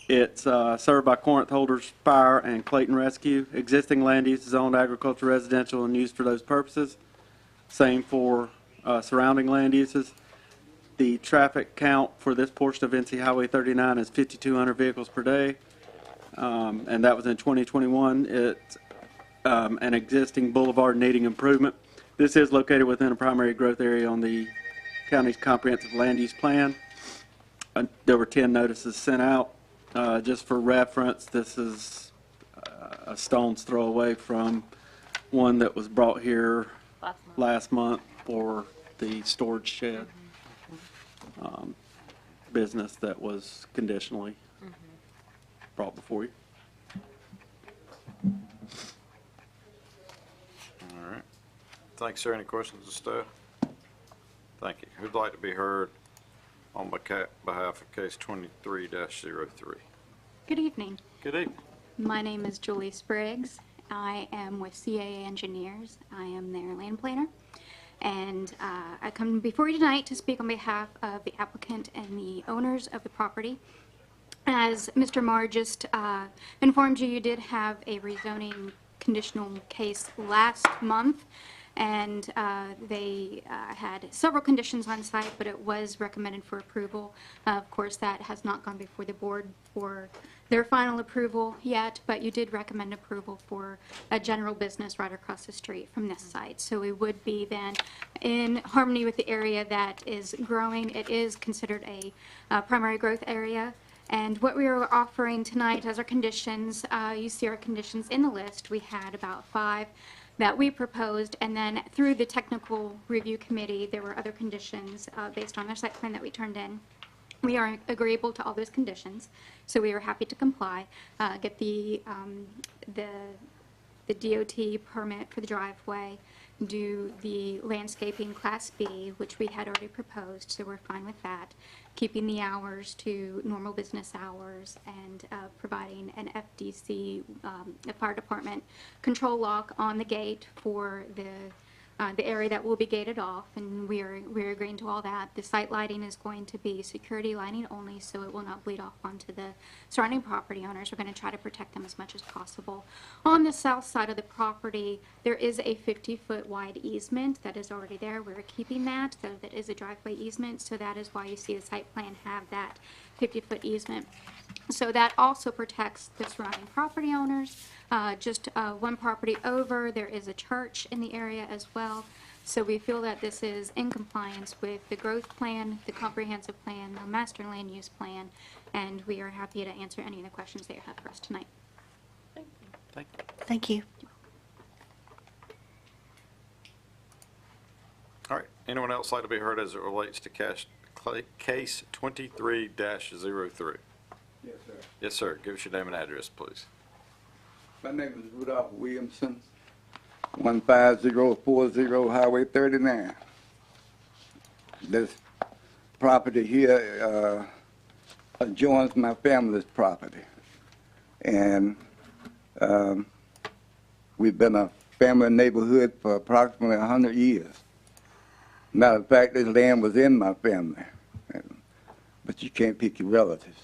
It's served by Corinth Holders Fire and Clayton Rescue. Existing land use is zoned agriculture residential and used for those purposes. Same for surrounding land uses. The traffic count for this portion of NC Highway 39 is 5,200 vehicles per day. And that was in 2021. It's an existing boulevard needing improvement. This is located within a primary growth area on the county's comprehensive land use plan. There were 10 notices sent out. Just for reference, this is a stone's throw away from one that was brought here last month for the storage shed business that was conditionally brought before you. All right. Thanks, sir. Any questions of staff? Thank you. Who'd like to be heard on behalf of case 23-03? Good evening. Good evening. My name is Julie Spriggs. I am with CAA Engineers. I am their land planner. And I come before you tonight to speak on behalf of the applicant and the owners of the property. As Mr. Marr just informed you, you did have a rezoning conditional case last month, and they had several conditions on site, but it was recommended for approval. Of course, that has not gone before the board for their final approval yet, but you did recommend approval for a general business right across the street from this site. So we would be then in harmony with the area that is growing. It is considered a primary growth area. And what we are offering tonight as our conditions, you see our conditions in the list. We had about 5 that we proposed, and then through the technical review committee, there were other conditions based on their site plan that we turned in. We are agreeable to all those conditions, so we are happy to comply, get the DOT permit for the driveway, do the landscaping Class B, which we had already proposed, so we're fine with that, keeping the hours to normal business hours, and providing an FDC, a fire department control lock on the gate for the area that will be gated off, and we're agreeing to all that. The site lighting is going to be security lighting only, so it will not bleed off onto the surrounding property owners. We're going to try to protect them as much as possible. On the south side of the property, there is a 50-foot wide easement that is already there. We're keeping that. So that is a driveway easement, so that is why you see the site plan have that 50-foot easement. So that also protects the surrounding property owners. Just one property over, there is a church in the area as well. So we feel that this is in compliance with the growth plan, the comprehensive plan, the master land use plan, and we are happy to answer any of the questions that you have for us tonight. Thank you. Thank you. All right. Anyone else like to be heard as it relates to case 23-03? Yes, sir. Yes, sir. Give us your name and address, please. My name is Rudolph Williamson. 15040 Highway 39. This property here adjoins my family's property. And we've been a family neighborhood for approximately 100 years. Matter of fact, this land was in my family, but you can't pick your relatives.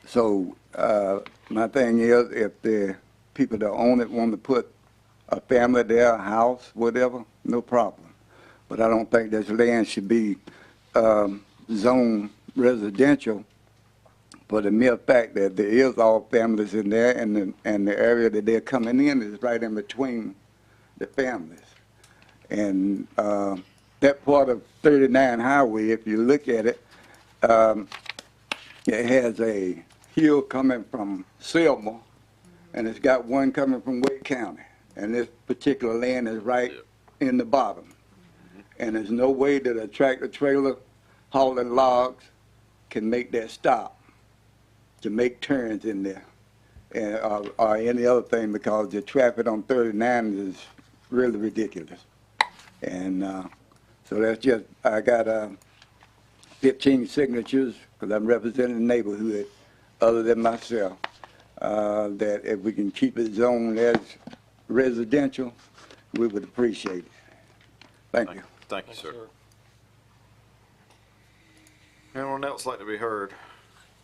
So my thing is, if the people that own it want to put a family there, a house, whatever, no problem. But I don't think this land should be zoned residential for the mere fact that there is all families in there, and the area that they're coming in is right in between the families. And that part of 39 Highway, if you look at it, it has a hill coming from Selma, and it's got one coming from Wake County. And this particular land is right in the bottom. And there's no way that a tractor trailer hauling logs can make that stop to make turns in there, and, or any other thing, because the traffic on 39 is really ridiculous. And so that's just, I got 15 signatures, because I'm representing the neighborhood, other than myself, that if we can keep it zoned as residential, we would appreciate it. Thank you. Thank you, sir. Anyone else like to be heard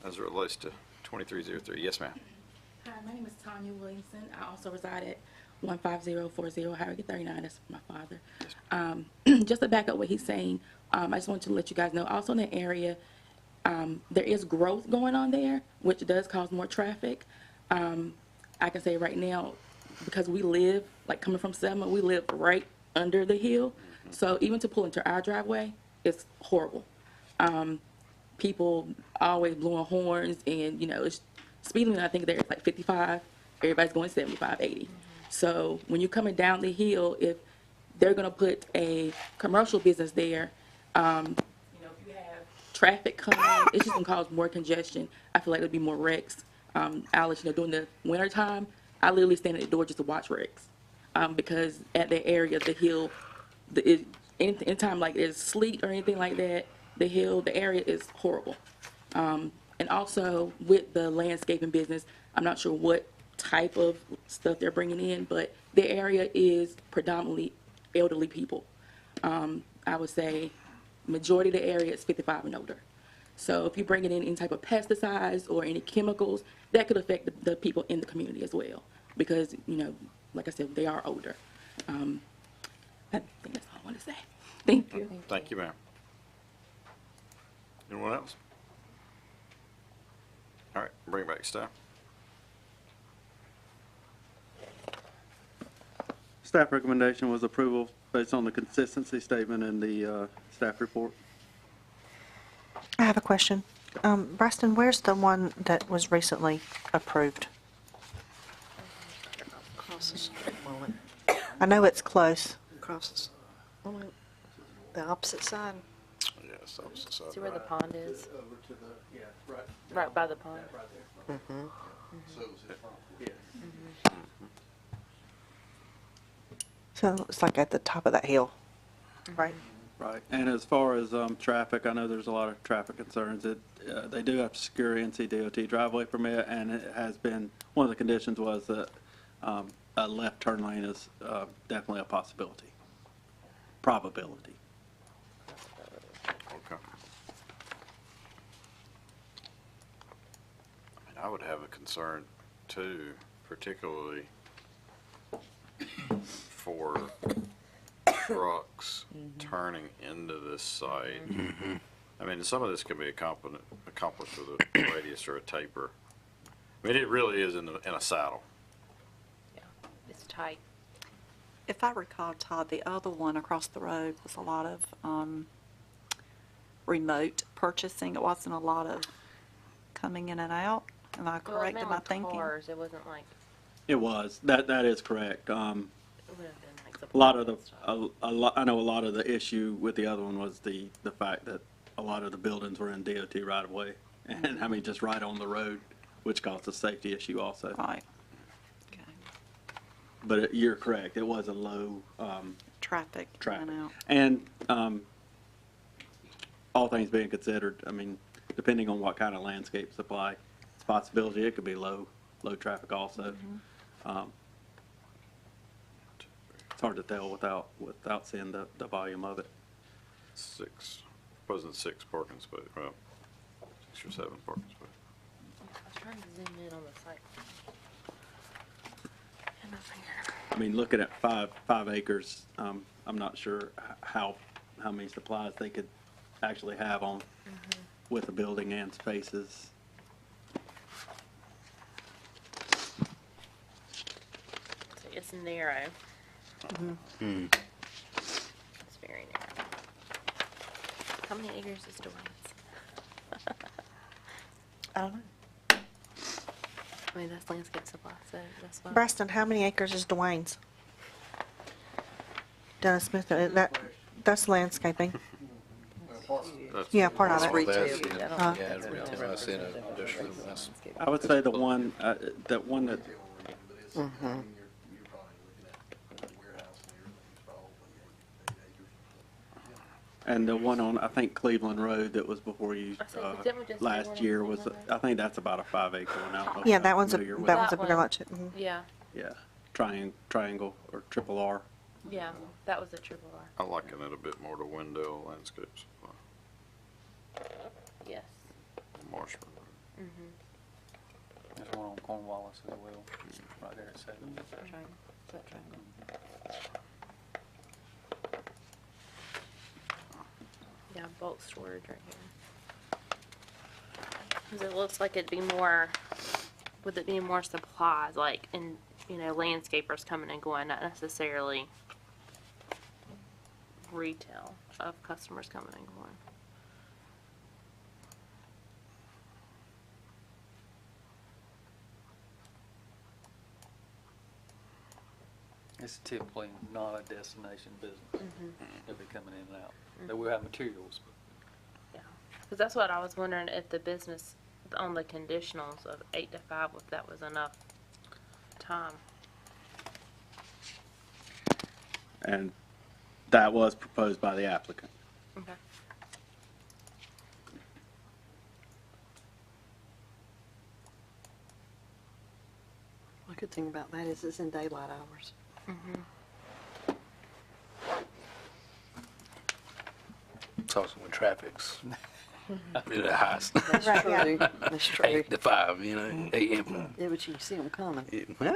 as it relates to 2303? Yes, ma'am. Hi, my name is Tanya Williamson. I also reside at 15040 Highway 39. That's my father. Just to back up what he's saying, I just wanted to let you guys know, also in the area, there is growth going on there, which does cause more traffic. I can say right now, because we live, like coming from Selma, we live right under the hill. So even to pull into our driveway, it's horrible. People always blowing horns, and you know, it's speed limit, I think there is like 55. Everybody's going 75, 80. So when you're coming down the hill, if they're gonna put a commercial business there, you know, if you have traffic coming, it's just gonna cause more congestion. I feel like there'll be more wrecks. I'll let you know, during the winter time, I literally stand at the door just to watch wrecks, because at that area, the hill, anytime like there's sleet or anything like that, the hill, the area is horrible. And also with the landscaping business, I'm not sure what type of stuff they're bringing in, but the area is predominantly elderly people. I would say majority of the area is 55 and older. So if you're bringing in any type of pesticides or any chemicals, that could affect the people in the community as well, because, you know, like I said, they are older. I think that's all I want to say. Thank you. Thank you, ma'am. Anyone else? All right, bring it back to staff. Staff recommendation was approval based on the consistency statement in the staff report. I have a question. Braxton, where's the one that was recently approved? Across the street, Mullen. I know it's close. Across the opposite side. Yes, opposite side. See where the pond is? Over to the, yeah, right. Right by the pond. Right there. Mm-hmm. So is it from? Yeah. So it's like at the top of that hill, right? Right. And as far as traffic, I know there's a lot of traffic concerns. They do have to secure NCDOT driveway permit, and it has been, one of the conditions was that a left turn lane is definitely a possibility, probability. Okay. I mean, I would have a concern too, particularly for trucks turning into this site. I mean, some of this can be accomplished with a radius or a taper. I mean, it really is in a saddle. It's tight. If I recall, Todd, the other one across the road was a lot of remote purchasing. It wasn't a lot of coming in and out. Am I correct in my thinking? Cars. It wasn't like. It was. That is correct. It would have been like A lot of the, I know a lot of the issue with the other one was the fact that a lot of the buildings were in DOT right of way, and I mean just right on the road, which caused a safety issue also. Right. But you're correct, it was a low, Traffic. traffic. went out. And, all things being considered, I mean, depending on what kind of landscape supply, it's a possibility it could be low traffic also. It's hard to tell without seeing the volume of it. 6, wasn't 6 parking spaces, well, 6 or 7 parking spaces. I was trying to zoom in on the site. I mean, looking at 5 acres, I'm not sure how many supplies they could actually have on with the building and spaces. So it's narrow. Hmm. It's very narrow. How many acres is Dwayne's? I don't know. I mean, that's landscape supply, so that's fine. Preston, how many acres is Dwayne's? Dennis Smith, that's landscaping. Yeah, part of it. Retail. Uh, Yeah, retail, that's in a industrial, that's. I would say the one that and the one on, I think, Cleveland Road that was before you, I think- didn't we just do last one year on was, Cleveland I think that's about a 5 acre one. I don't know if Yeah, you're that one's a familiar with that it. one's a bigger lot too. Mhm. Yeah, Yeah, triangle or triple R. yeah, that was a triple R. I liken it a bit more to Wendell Landscape Supply, Yes. Marshall. There's one on Cornwallis as well, right there at 7. Yeah, bulk storage right here. 'Cause it looks like it'd be more, would it be more supplies, like, in, landscapers coming and going, not necessarily retail of customers coming and going. It's typically not a destination business. They'll be coming in and out. They will have materials, but Yeah, because that's what I was wondering, if the business, on the conditionals of 8 to 5, if that was enough time. And that was proposed by the applicant. Okay. The good thing about that is it's in daylight hours. It's also when traffic's at the highest. That's Right, true. yeah. That's true. 8 to 5, AM. Yeah, but you see them coming Well,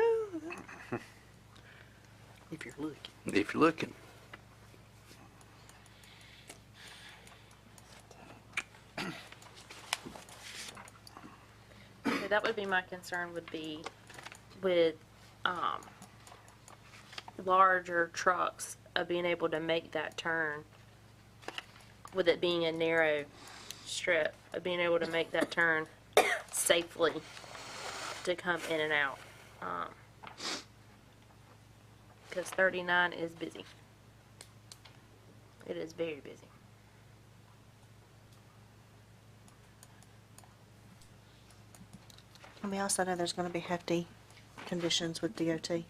if you're looking. if you're looking. Okay, that would be my concern, would be with, larger trucks of being able to make that turn, with it being a narrow strip, of being able to make that turn safely to come in and out. Because 39 is busy. It is very busy. And we also know there's going to be hefty conditions with DOT.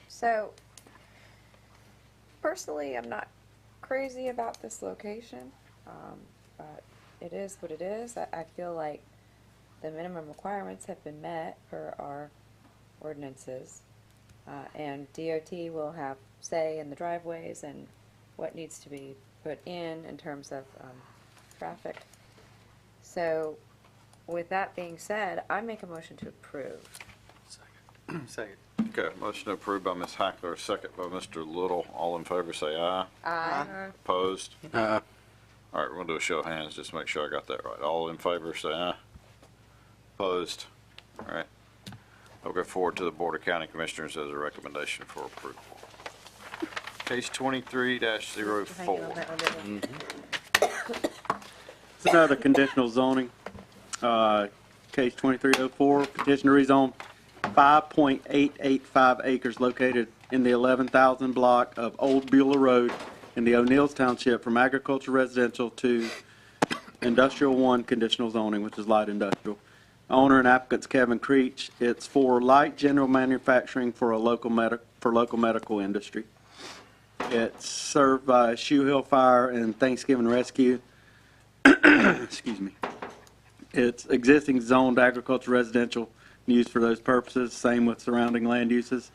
So, personally, I'm not crazy about this location, but it is what it is. I feel like the minimum requirements have been met per our ordinances, and DOT will have say in the driveways and what needs to be put in terms of traffic. So, with that being said, I make a motion to approve. Second. Okay, motion approved by Ms. Hackler, second by Mr. Little. All in favor, say aye. Aye. Opposed? All right, we're gonna do a show of hands, just to make sure I got that right. All in favor, say aye. Opposed? All right. I'll go forward to the Board of County Commissioners as a recommendation for approval. Case 23-04. It's another conditional zoning. case 2304, petition to rezone 5.885 acres located in the 11,000 block of Old Beulah Road in the O'Neills Township from agriculture residential to industrial 1 conditional zoning, which is light industrial. Owner and applicant's Kevin Creech. It's for light general manufacturing for local medical industry. It's served by Shoe Hill Fire and Thanksgiving Rescue. Excuse me. It's existing zoned agriculture residential used for those purposes, same with surrounding land uses.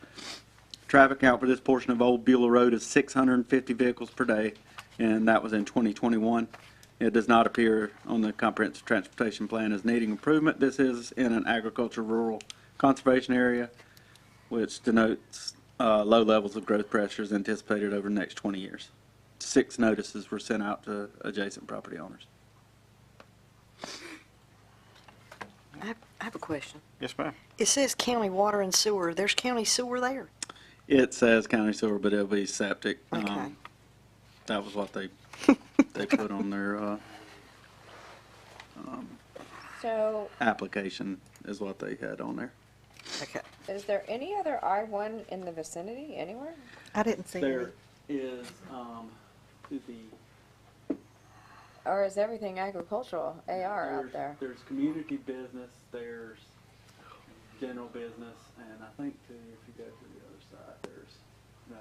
Traffic count for this portion of Old Beulah Road is 650 vehicles per day, and that was in 2021. It does not appear on the comprehensive transportation plan as needing improvement. This is in an agriculture rural conservation area, which denotes low levels of growth pressures anticipated over the next 20 years. 6 notices were sent out to adjacent property owners. I have a question. Yes, ma'am. It says county water and sewer. There's county sewer there? It says county sewer, but it'll be septic. Okay. That was what they put on their So, application, is what they had on there. Okay. is there any other I-1 in the vicinity anywhere? I didn't see any. There is, to the Or is everything agricultural, AR out there? There's community business, there's general business, and I think too, if you go to the other side, there's, no,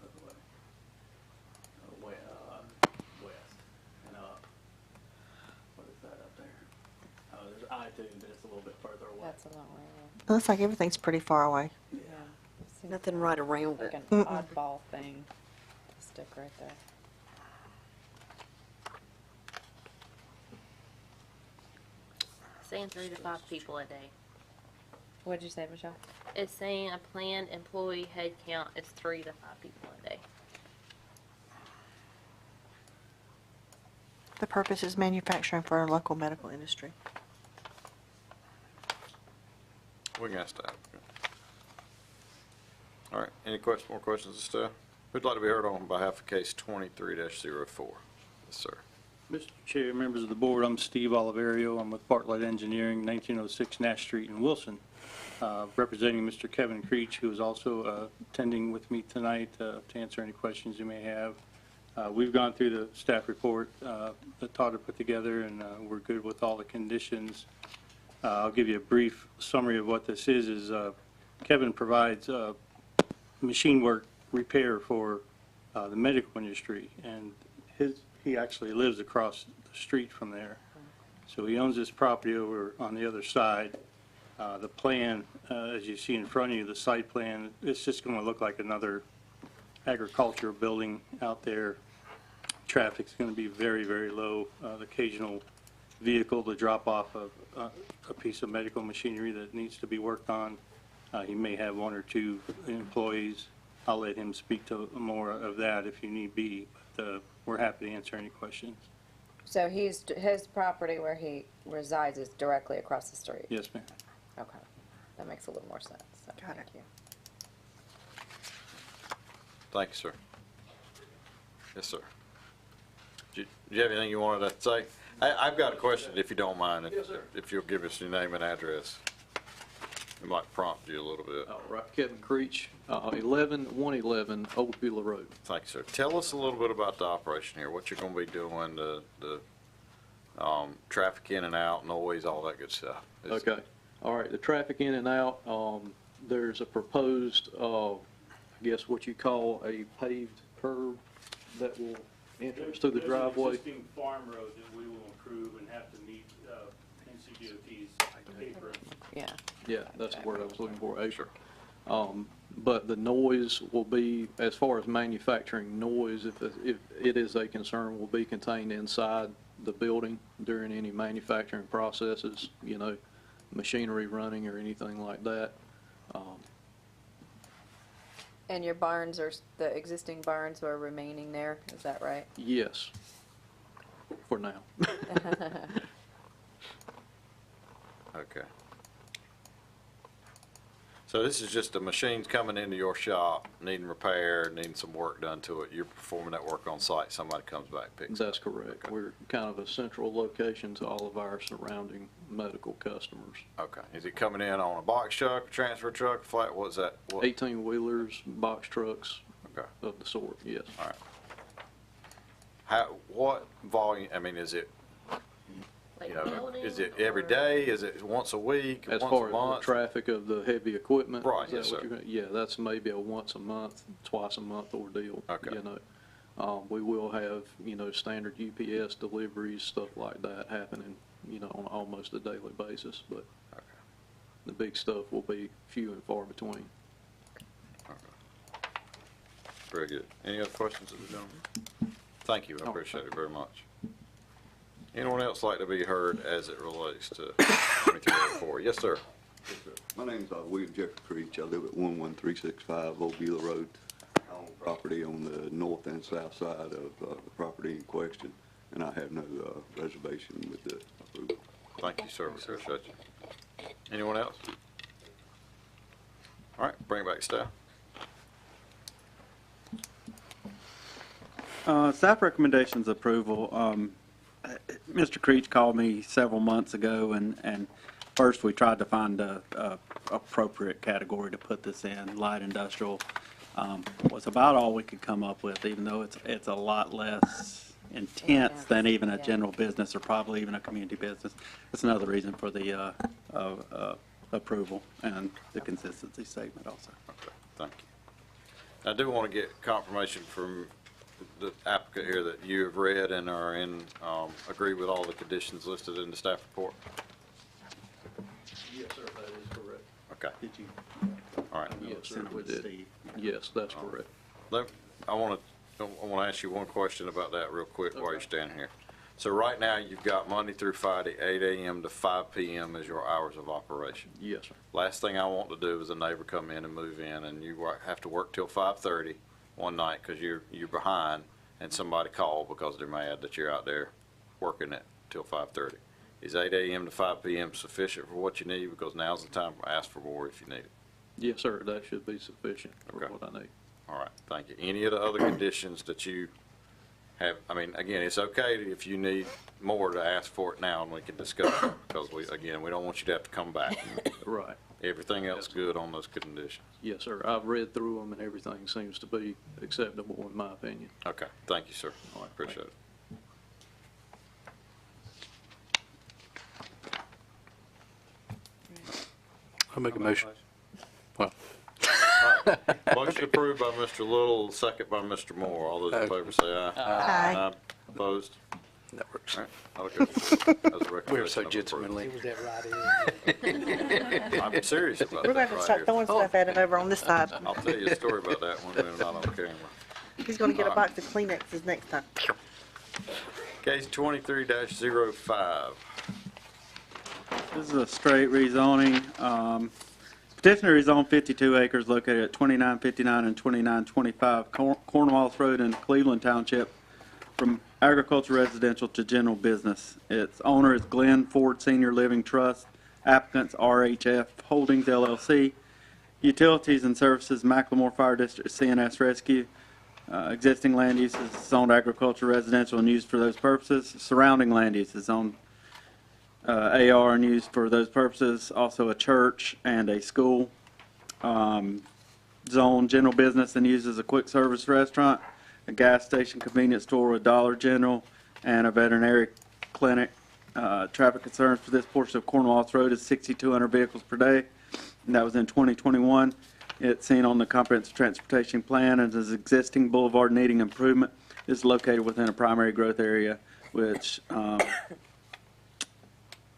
other way, west and up. What is that up there? Oh, there's I-2, but it's a little bit further away. That's a long way away. It looks like everything's pretty far away. Yeah. Seems Nothing right around like it. an oddball thing to stick right there. Saying 3 to 5 people a day. What'd you say, Michelle? It's saying a planned employee head count is 3 to 5 people a day. The purpose is manufacturing for our local medical industry. We can ask that. All right, any more questions of staff? Who'd like to be heard on behalf of case 23-04? Yes, sir. Mr. Chair, members of the board, I'm Steve Oliverio. I'm with Bartlett Engineering, 1906 Nash Street in Wilson, representing Mr. Kevin Creech, who is also attending with me tonight to answer any questions you may have. We've gone through the staff report that Todd had put together, and we're good with all the conditions. I'll give you a brief summary of what this is Kevin provides machine work repair for the medical industry, and he actually lives across the street from there. So he owns this property over on the other side. The plan, as you see in front of you, the site plan, it's just going to look like another agricultural building out there. Traffic's going to be very, very low. The occasional vehicle to drop off a piece of medical machinery that needs to be worked on. He may have 1 or 2 employees. I'll let him speak to more of that if you need be, but we're happy to answer any questions. So his property where he resides is directly across the street? Yes, ma'am. Okay. That makes a little more sense. So thank you. Thank you, sir. Yes, sir. Do you have anything you wanted to say? I've got a question, if you don't mind, if you'll give us your name and address. It might prompt you a little bit. All right, Kevin Creech, 111 Old Beulah Road. Thank you, sir. Tell us a little bit about the operation here, what you're going to be doing, the traffic in and out, noise, all that good stuff. Okay. All right, the traffic in and out, there's a proposed, I guess what you call a paved curb that will entrance to the driveway. There's an existing farm road that we will improve and have to meet NCDOT's paper. Yeah. Yeah, that's the word I was looking for, acre. But the noise will be, as far as manufacturing noise, if it is a concern, will be contained inside the building during any manufacturing processes, you know, machinery running or anything like that. And your barns the existing barns are remaining there, is that right? Yes, for now. Okay. So this is just the machines coming into your shop, needing repair, needing some work done to it. You're performing that work on site. Somebody comes back, picks it up. That's correct. We're kind of a central location to all of our surrounding medical customers. Okay. Is it coming in on a box truck, a transfer truck, flat? What's that? What? 18-wheelers, box trucks Okay. of the sort, yes. All right. What volume, I mean, is it, Like you know, building is it every day? Is it once a week, As once far a as month? the traffic of the heavy equipment? Right, is that yes, what sir. you're gonna- Yeah, that's maybe a once a month, twice a month ordeal. Okay. You know, we will have, you know, standard UPS deliveries, stuff like that happening, you know, on almost a daily basis, but the big stuff will be few and far between. Very good. Any other questions of the gentleman? Thank you, I appreciate it very much. Anyone else like to be heard as it relates to 2304? Yes, sir. My name's William Jeffrey Creech. I live at 11365 Old Beulah Road. I own property on the north and south side of the property in question, and I have no reservation with the approval. Thank you, sir. We appreciate you. Anyone else? All right, bring it back to staff. Staff recommendations approval. Mr. Creech called me several months ago, and first we tried to find a appropriate category to put this in. Light industrial was about all we could come up with, even though it's a lot less intense than even a general business or probably even a community business. That's another reason for the approval and the consistency statement also. Okay, thank you. I do want to get confirmation from the applicant here that you have read and are in, agree with all the conditions listed in the staff report? Yes, sir, that is correct. Okay. Did you? All right. Yes, sir, we did. Yes, that's correct. I want to ask you one question about that real quick while you're standing here. So right now, you've got Monday through Friday, 8 a.m. to 5 p.m. as your hours of operation. Yes, sir. Last thing I want to do is a neighbor come in and move in, and you have to work till 5:30 one night because you're behind, and somebody called because they're mad that you're out there working it till 5:30. Is 8 a.m. to 5 p.m. sufficient for what you need? Because now's the time to ask for more if you need it. Yes, sir, that should be sufficient for Okay. what I need. All right, thank you. Any of the other conditions that you have, I mean, again, it's okay if you need more to ask for it now and we can discuss it, because we don't want you to have to come back. Right. Everything else good on those conditions? Yes, sir. I've read through them and everything seems to be acceptable in my opinion. Okay, thank you, sir. All right, appreciate it. I'll make a motion. Well, Motion approved by Mr. Little, second by Mr. Moore. All those in favor say aye. Aye. Opposed? that works. All right, okay. That was a We were so recommendation of approval. gentlemanly. Was that right in? I'm serious about We're that going to right start here. throwing stuff at him over on this side. I'll tell you a story about that when we're not on camera. He's going to get a box of Kleenexes next time. Case 23-05. This is a straight rezoning. Petitioner rezoned 52 acres located at 2959 and 2925 Cornwallis Road in Cleveland Township from agriculture residential to general business. Its owner is Glenn Ford Senior Living Trust. Applicants RHF Holdings LLC. Utilities and services Macklemore Fire District CNS Rescue. Existing land use is zoned agriculture residential and used for those purposes. Surrounding land use is zoned AR and used for those purposes. Also a church and a school. Zone general business and used as a quick service restaurant, a gas station, convenience store, a Dollar General, and a veterinary clinic. Traffic concerns for this portion of Cornwallis Road is 6,200 vehicles per day, and that was in 2021. It's seen on the comprehensive transportation plan as an existing boulevard needing improvement. It's located within a primary growth area, which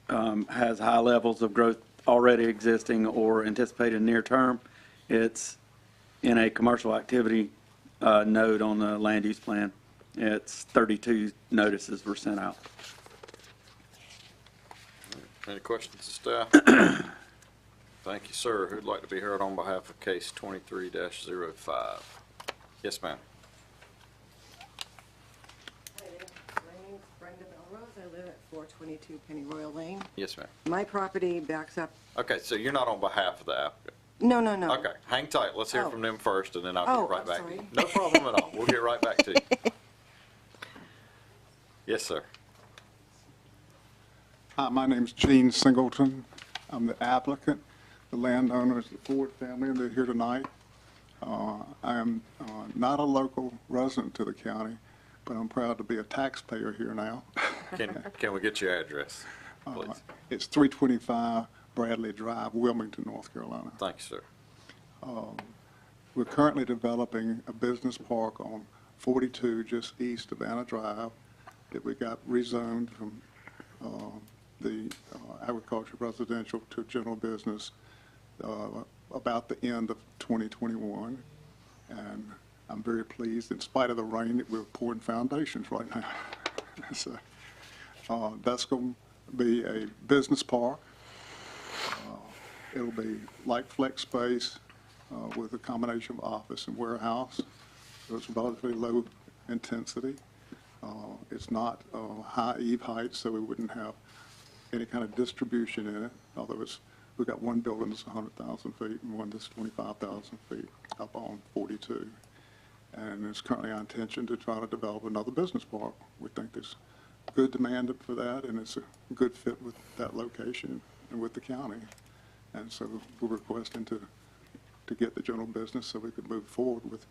has high levels of growth already existing or anticipated near term. It's in a commercial activity node on the land use plan. It's 32 notices were sent out. Any questions of staff? Thank you, sir. Who'd like to be heard on behalf of case 23-05? Yes, ma'am. My name's Brenda Melrose. I live at 422 Penny Royal Lane. Yes, ma'am. My property backs up. Okay, so you're not on behalf of the applicant? No, no, no. Okay, hang tight. Let's hear Oh. from them first, and then I'll Oh, get right I'm back to sorry. you. No problem at all. We'll get right back to you. Yes, sir. Hi, my name's Gene Singleton. I'm the applicant. The landowner is the Ford family, and they're here tonight. I am not a local resident to the county, but I'm proud to be a taxpayer here now. Can we get your address, please? It's 325 Bradley Drive, Wilmington, North Carolina. Thank you, sir. We're currently developing a business park on 42 just east of Anna Drive that we got rezoned from the agriculture residential to general business about the end of 2021. And I'm very pleased, in spite of the rain, that we're pouring foundations right now. So, that's going to be a business park. It'll be like flex space with a combination of office and warehouse. So it's relatively low intensity. It's not high eve height, so we wouldn't have any kind of distribution in it, although we've got one building that's 100,000 feet and one that's 25,000 feet up on 42. And it's currently our intention to try to develop another business park. We think there's good demand for that, and it's a good fit with that location and with the county. And so we're requesting to get the general business so we could move forward with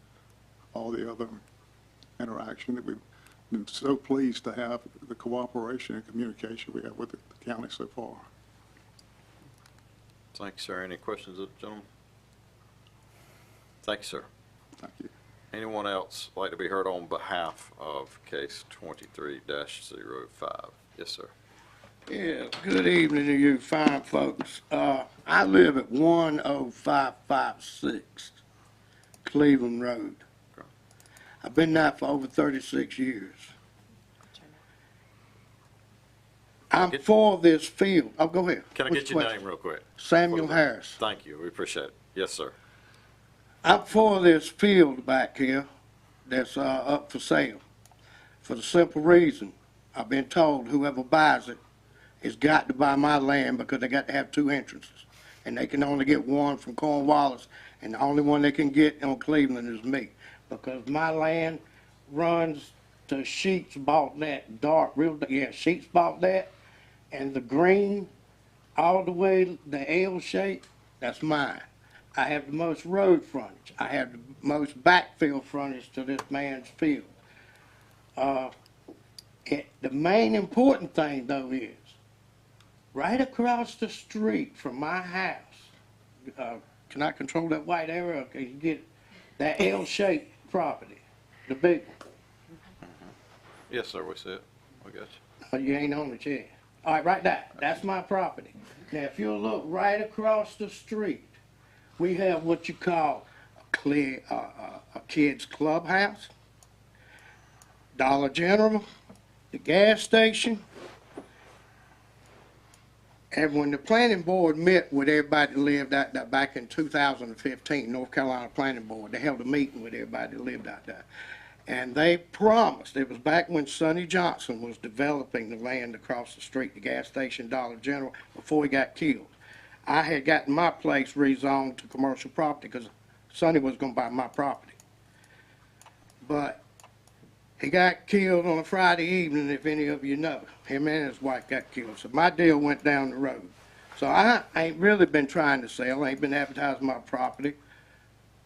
all the other interaction that we've been so pleased to have, the cooperation and communication we have with the county so far. Thank you, sir. Any questions of the gentleman? Thank you, sir. Thank you. Anyone else like to be heard on behalf of case 23-05? Yes, sir. Yeah, good evening to you fine folks. I live at 10556 Cleveland Road. I've been there for over 36 years. I'm for this field. Oh, go ahead. Can I What's get the your question? name real quick? Samuel Harris. Thank you. We appreciate it. Yes, sir. I'm for this field back here that's up for sale for the simple reason I've been told whoever buys it has got to buy my land because they got to have two entrances. And they can only get one from Cornwallis, and the only one they can get on Cleveland is me. Because my land runs to Sheets bought that dark, Sheets bought that, and the green all the way, the L shape, that's mine. I have the most road frontage. I have the most backfield frontage to this man's field. The main important thing, though, is right across the street from my house, can I control that white arrow? Can you get that L-shaped property, the big one? Yes, sir. We see it. We got you. Oh, you ain't on it yet. All right, right there. That's my property. Now, if you look right across the street, we have what you call a kid's clubhouse, Dollar General, the gas station. And when the planning board met with everybody that lived out there back in 2015, North Carolina Planning Board, they held a meeting with everybody that lived out there. And they promised, it was back when Sonny Johnston was developing the land across the street, the gas station, Dollar General, before he got killed. I had gotten my place rezoned to commercial property because Sonny was going to buy my property. But he got killed on a Friday evening, if any of you know. Him and his wife got killed. So my deal went down the road. So I ain't really been trying to sell. I ain't been advertising my property.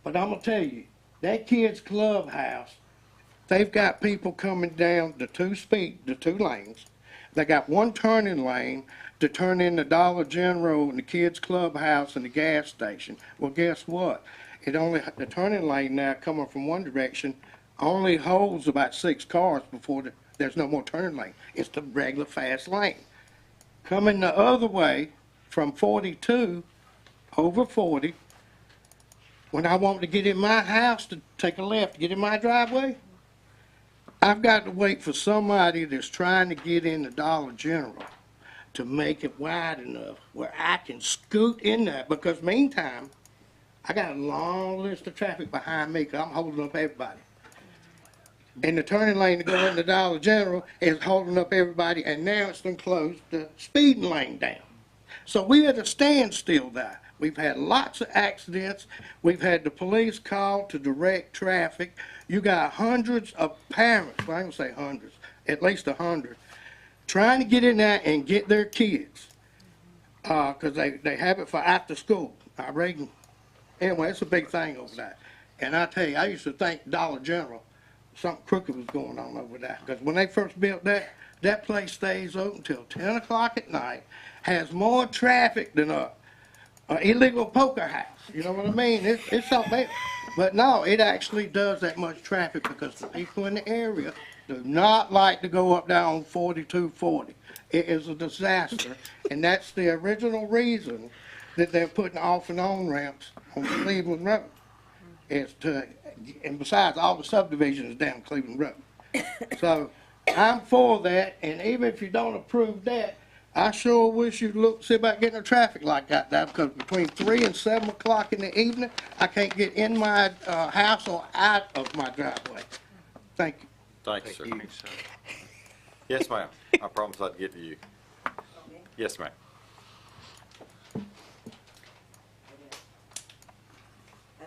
But I'm going to tell you, that kid's clubhouse, they've got people coming down the two lanes. They got one turning lane to turn in the Dollar General and the kids' clubhouse and the gas station. Well, guess what? The turning lane now coming from one direction only holds about 6 cars before there's no more turn lane. It's the regular fast lane. Coming the other way from 42 over 40, when I want to get in my house to take a left to get in my driveway, I've got to wait for somebody that's trying to get in the Dollar General to make it wide enough where I can scoot in there, because meantime, I got a long list of traffic behind me because I'm holding up everybody. And the turning lane to go in the Dollar General is holding up everybody, and now it's going to close the speeding lane down. So we're at a standstill there. We've had lots of accidents. We've had the police called to direct traffic. You got hundreds of parents, well, I don't say hundreds, at least 100, trying to get in there and get their kids. Because they have it for after school. I reckon. Anyway, it's a big thing over there. And I tell you, I used to think Dollar General, something crooked was going on over there. Because when they first built that place stays open till 10 o'clock at night, has more traffic than a illegal poker house. You know what I mean? It's something. But no, it actually does that much traffic because the people in the area do not like to go up down 4240. It is a disaster, and that's the original reason that they're putting off and on ramps on Cleveland Road. And besides, all the subdivisions down Cleveland Road. So I'm for that, and even if you don't approve that, I sure wish you'd see about getting a traffic light like that, because between 3 and 7 o'clock in the evening, I can't get in my house or out of my driveway. Thank you. Thank you, sir. Yes, ma'am. I promise I'd get to you. Yes, ma'am. I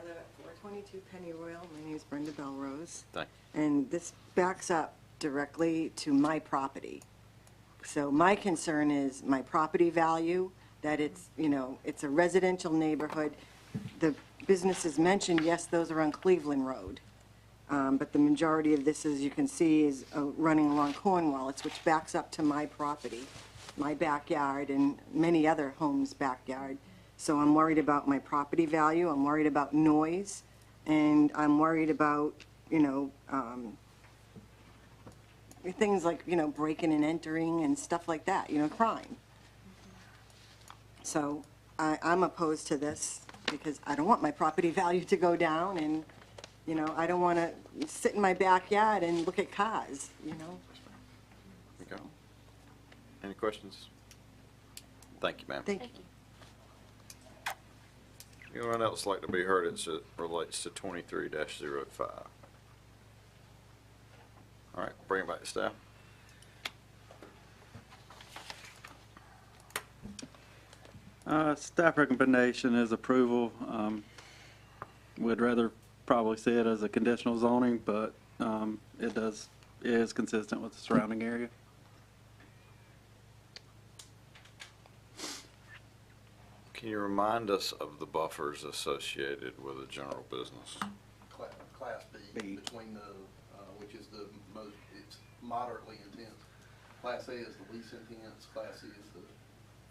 live at 422 Penny Royal. My name is Brenda Belrose. Thank And this backs up directly to my property. So my concern is my property value, that it's, you know, it's a residential neighborhood. The businesses mentioned, yes, those are on Cleveland Road. But the majority of this, as you can see, is running along Cornwallis, which backs up to my property, my backyard, and many other homes' backyard. So I'm worried about my property value, I'm worried about noise, and I'm worried about, you know, things like, you know, breaking and entering and stuff like that, you know, crime. So I'm opposed to this because I don't want my property value to go down, and, you know, I don't want to sit in my backyard and look at cars, you know. Okay. Any questions? Thank you, ma'am. Thank you. Anyone else like to be heard as it relates to 23-05? All right, bring it back to staff. Staff recommendation is approval. We'd rather probably see it as a conditional zoning, but it is consistent with the surrounding area. Can you remind us of the buffers associated with a general business? Class B, between the, which is the most, it's moderately intense. Class A is the least intense, Class C is the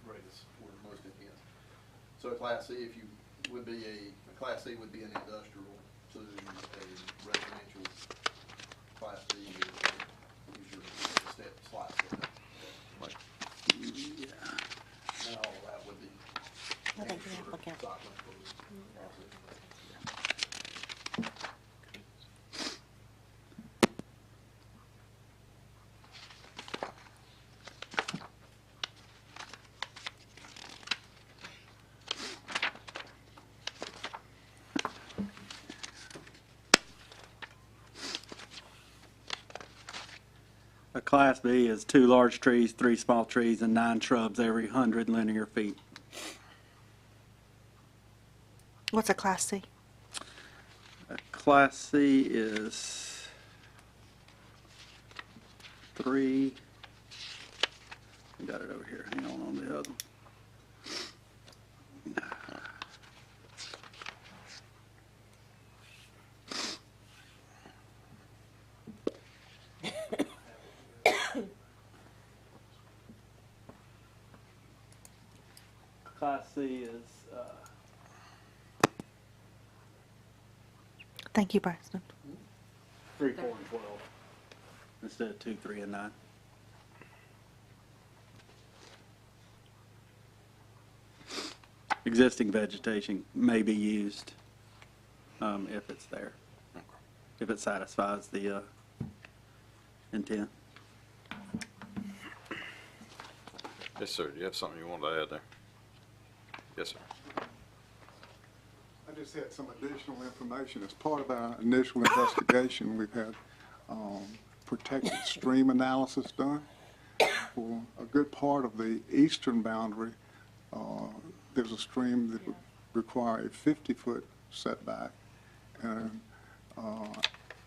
greatest, or the most intense. So a Class C, if you, would be a Class C would be an industrial to a residential. Class D is your slight step. And all of that would be. I think the applicant. A Class B is 2 large trees, 3 small trees, and 9 shrubs every 100 linear feet. What's a Class C? A Class C is 3. I got it over here. Hang on the other one. Class C is Thank you, Braxton. 3, 4, and 12 instead of 2, 3, and 9. Existing vegetation may be used if it's there, if it satisfies the intent. Yes, sir. Do you have something you want to add there? Yes, sir. I just had some additional information. As part of our initial investigation, we've had protected stream analysis done. For a good part of the eastern boundary, there's a stream that require a 50-foot setback and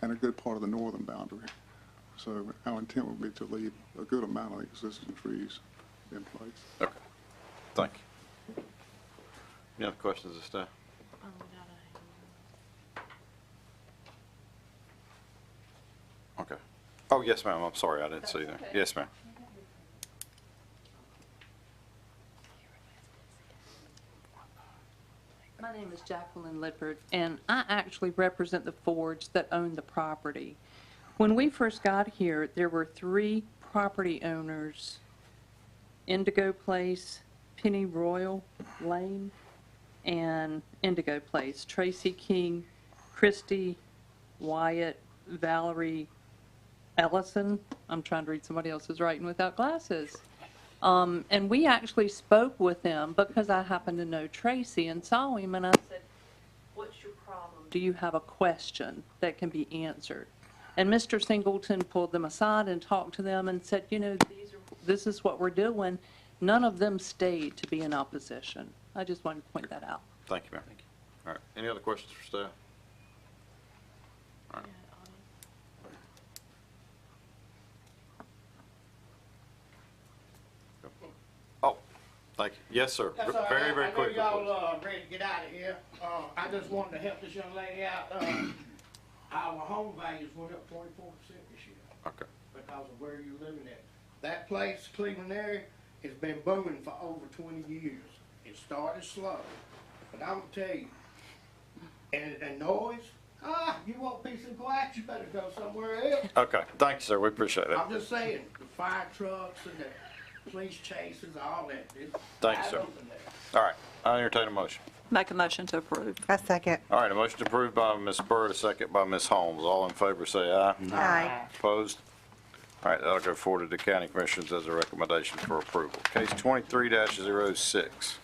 a good part of the northern boundary. So our intent would be to leave a good amount of existing trees in place. Okay, thank you. Any other questions of staff? Okay. Oh, yes, ma'am, I'm sorry, I didn't see that. Yes, ma'am. My name is Jacqueline Lippard, and I actually represent the Fords that own the property. When we first got here, there were 3 property owners: Indigo Place, Penny Royal Lane, and Indigo Place. Tracy King, Christy Wyatt, Valerie Ellison. I'm trying to read somebody else's writing without glasses. And we actually spoke with them because I happen to know Tracy and saw him, and I said, "What's your problem? Do you have a question that can be answered?" And Mr. Singleton pulled them aside and talked to them and said, "You know, this is what we're doing." None of them stayed to be in opposition. I just wanted to point that out. Thank you, ma'am. All right, any other questions for staff? All right. Oh, thank you. Yes, sir. That's all right. Very, very quickly. I know y'all ready to get out of here. I just wanted to help this young lady out. Our home values went up 24% this year. Okay. Because of where you're living at. That place, Cleveland area, has been booming for over 20 years. It started slow, but I'm gonna tell you, and noise, you want peace and quiet, you better go somewhere else. Okay, thank you, sir. We appreciate that. I'm just saying, the fire trucks and the police chases, all that. It's Thank you, wide sir. open there. All right, I entertain a motion. Make a motion to approve. I second. All right, a motion approved by Ms. Byrd, a second by Ms. Holmes. All in favor say aye. Aye. Opposed? All right, that'll go forward to the county commissioners as a recommendation for approval. Case 23-06.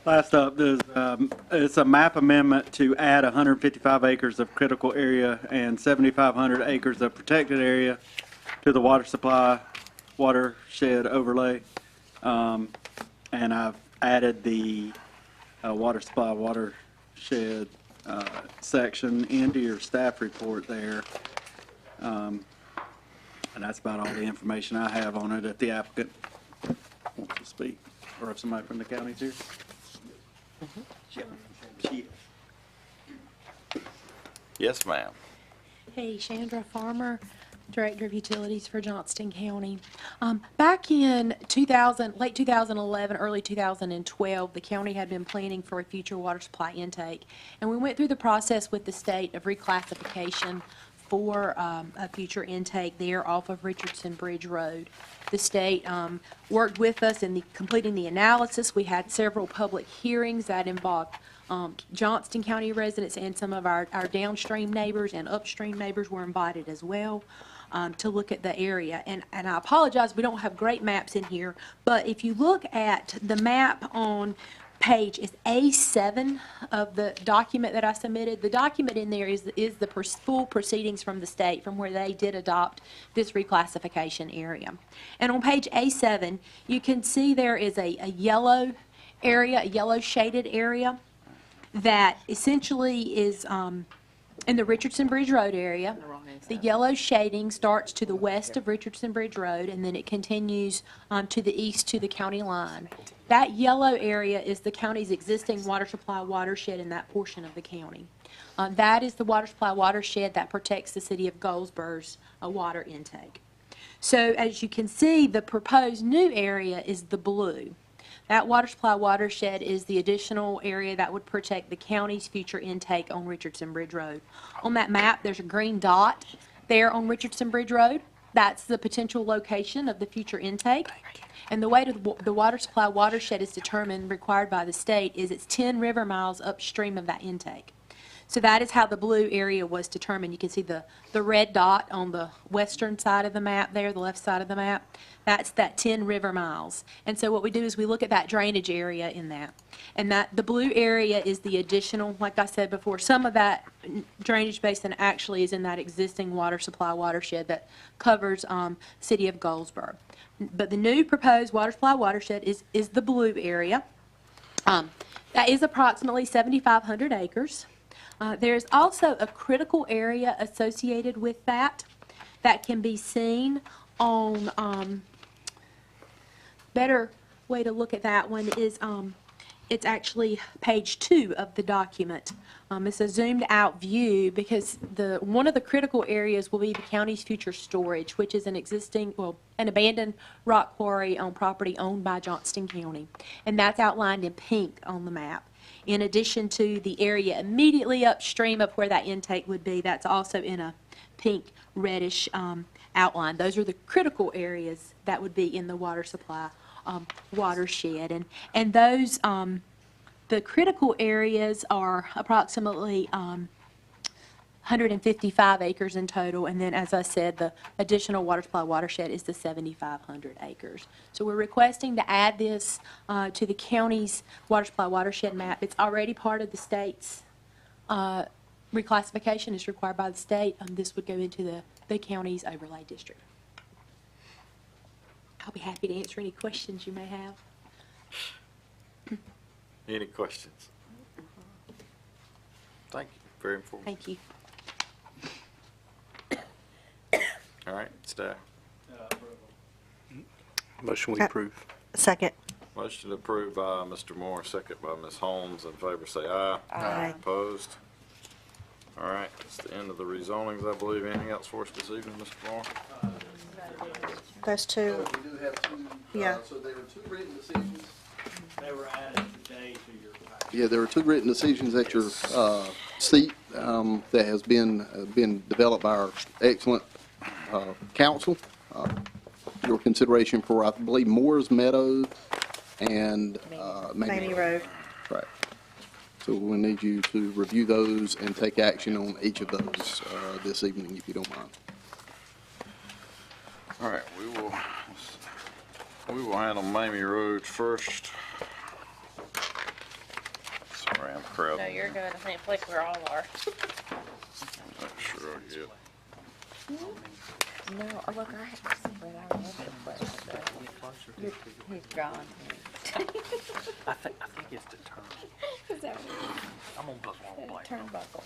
Last up, it's a map amendment to add 155 acres of critical area and 7,500 acres of protected area to the water supply watershed overlay. And I've added the water supply watershed section into your staff report there. And that's about all the information I have on it. If the applicant wants to speak, or if somebody from the county's here. Yes, ma'am. Hey, Chandra Farmer, Director of Utilities for Johnston County. Back in late 2011, early 2012, the county had been planning for a future water supply intake, and we went through the process with the state of reclassification for a future intake there off of Richardson Bridge Road. The state worked with us in completing the analysis. We had several public hearings that involved Johnston County residents, and some of our downstream neighbors and upstream neighbors were invited as well to look at the area. And I apologize, we don't have great maps in here, but if you look at the map on page is A7 of the document that I submitted. The document in there is the full proceedings from the state from where they did adopt this reclassification area. And on page A7, you can see there is a yellow area, a yellow shaded area that essentially is in the Richardson Bridge Road area. The yellow shading starts to the west of Richardson Bridge Road, and then it continues to the east to the county line. That yellow area is the county's existing water supply watershed in that portion of the county. That is the water supply watershed that protects the city of Goldsboro's water intake. So as you can see, the proposed new area is the blue. That water supply watershed is the additional area that would protect the county's future intake on Richardson Bridge Road. On that map, there's a green dot there on Richardson Bridge Road. That's the potential location of the future intake. And the way the water supply watershed is determined, required by the state, is it's 10 river miles upstream of that intake. So that is how the blue area was determined. You can see the red dot on the western side of the map there, the left side of the map. That's that 10 river miles. And so what we do is we look at that drainage area in that. And that the blue area is the additional, like I said before, some of that drainage basin actually is in that existing water supply watershed that covers city of Goldsboro. But the new proposed water supply watershed is the blue area. That is approximately 7,500 acres. There's also a critical area associated with that can be seen on, better way to look at that one is it's actually page 2 of the document. It's a zoomed out view because one of the critical areas will be the county's future storage, which is an abandoned rock quarry on property owned by Johnston County. And that's outlined in pink on the map. In addition to the area immediately upstream of where that intake would be, that's also in a pink reddish outline. Those are the critical areas that would be in the water supply watershed. And those, the critical areas are approximately 155 acres in total, and then, as I said, the additional water supply watershed is the 7,500 acres. So we're requesting to add this to the county's water supply watershed map. It's already part of the state's reclassification. It's required by the state. This would go into the county's overlay district. I'll be happy to answer any questions you may have. Any questions? Thank you. Very informative. Thank you. All right, staff. Motion we approve. Second. Motion approved by Mr. Moore, second by Ms. Holmes. In favor, say aye. Aye. Opposed? All right, that's the end of the rezonings, I believe. Anything else for us this evening, Mr. Moore? Those two. We do have two, Yeah. so there were two written decisions. They were added today to your package. Yeah, there were two written decisions at your seat that has been developed by our excellent council. Your consideration for, I believe, Moore's Meadow and Mamie Road. Right. So we'll need you to review those and take action on each of those this evening, if you don't mind. All right, we will handle Mamie Road first. Sorry, I'm crowded. No, you're good. I think like we all are. Not sure I get. No, look, I have to see where that was. He's gone. I think it's the turn. Is that I'm gonna put one what? blank. Turnbuckle.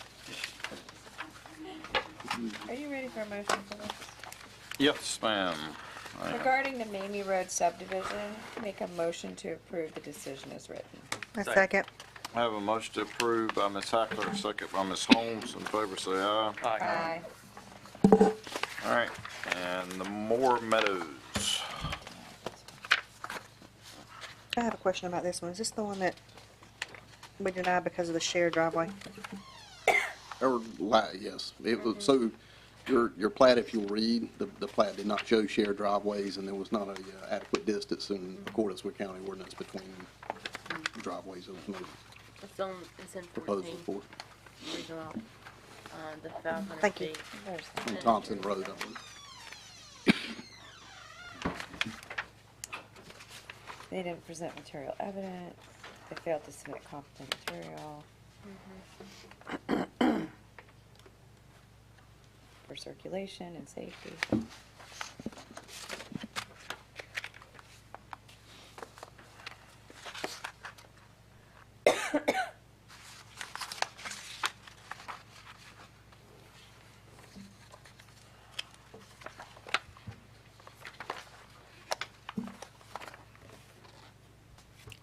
Are you ready for a motion for this? Yes, ma'am. I am. Regarding the Mamie Road subdivision, make a motion to approve the decision as written. A second. I have a motion to approve by Ms. Hackler, second by Ms. Holmes. In favor, say aye. Aye. All right, and the Moore Meadows. I have a question about this one. Is this the one that we denied because of the shared driveway? Yes, it was, so your plat, if you'll read, the plat did not show shared driveways, and there was not a adequate distance in accordance with county ordinance between driveways. There was no It's in proposal 14. for Regional, the 500 Thank you. feet. it. On Thompson Road, I believe. They didn't present material evidence. They failed to submit competent material. For circulation and safety.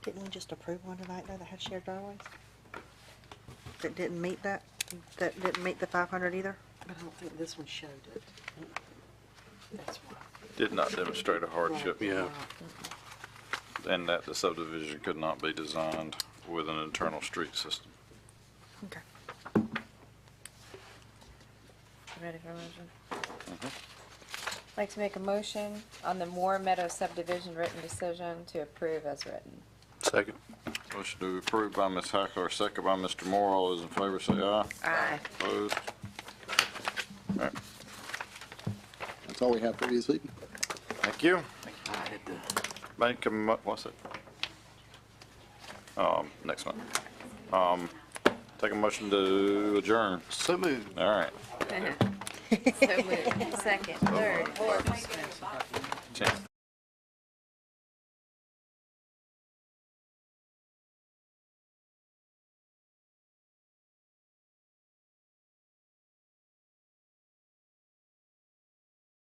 Didn't we just approve one tonight though that had shared driveways? That didn't meet that didn't meet the 500 either? I don't think this one showed it. That's why. Did not demonstrate a hardship. Yeah. And that the subdivision could not be designed with an internal street system. Okay. Ready for a motion? I'd like to make a motion on the Moore Meadow subdivision written decision to approve as written. Second. Motion to approve by Ms. Hackler, second by Mr. Moore. All those in favor say aye. Aye. Opposed? All right, That's all we have for you this evening. thank you. Make a, what's it? Next month. Take a motion to adjourn. So moved. All right. So moved. Second, third, fourth.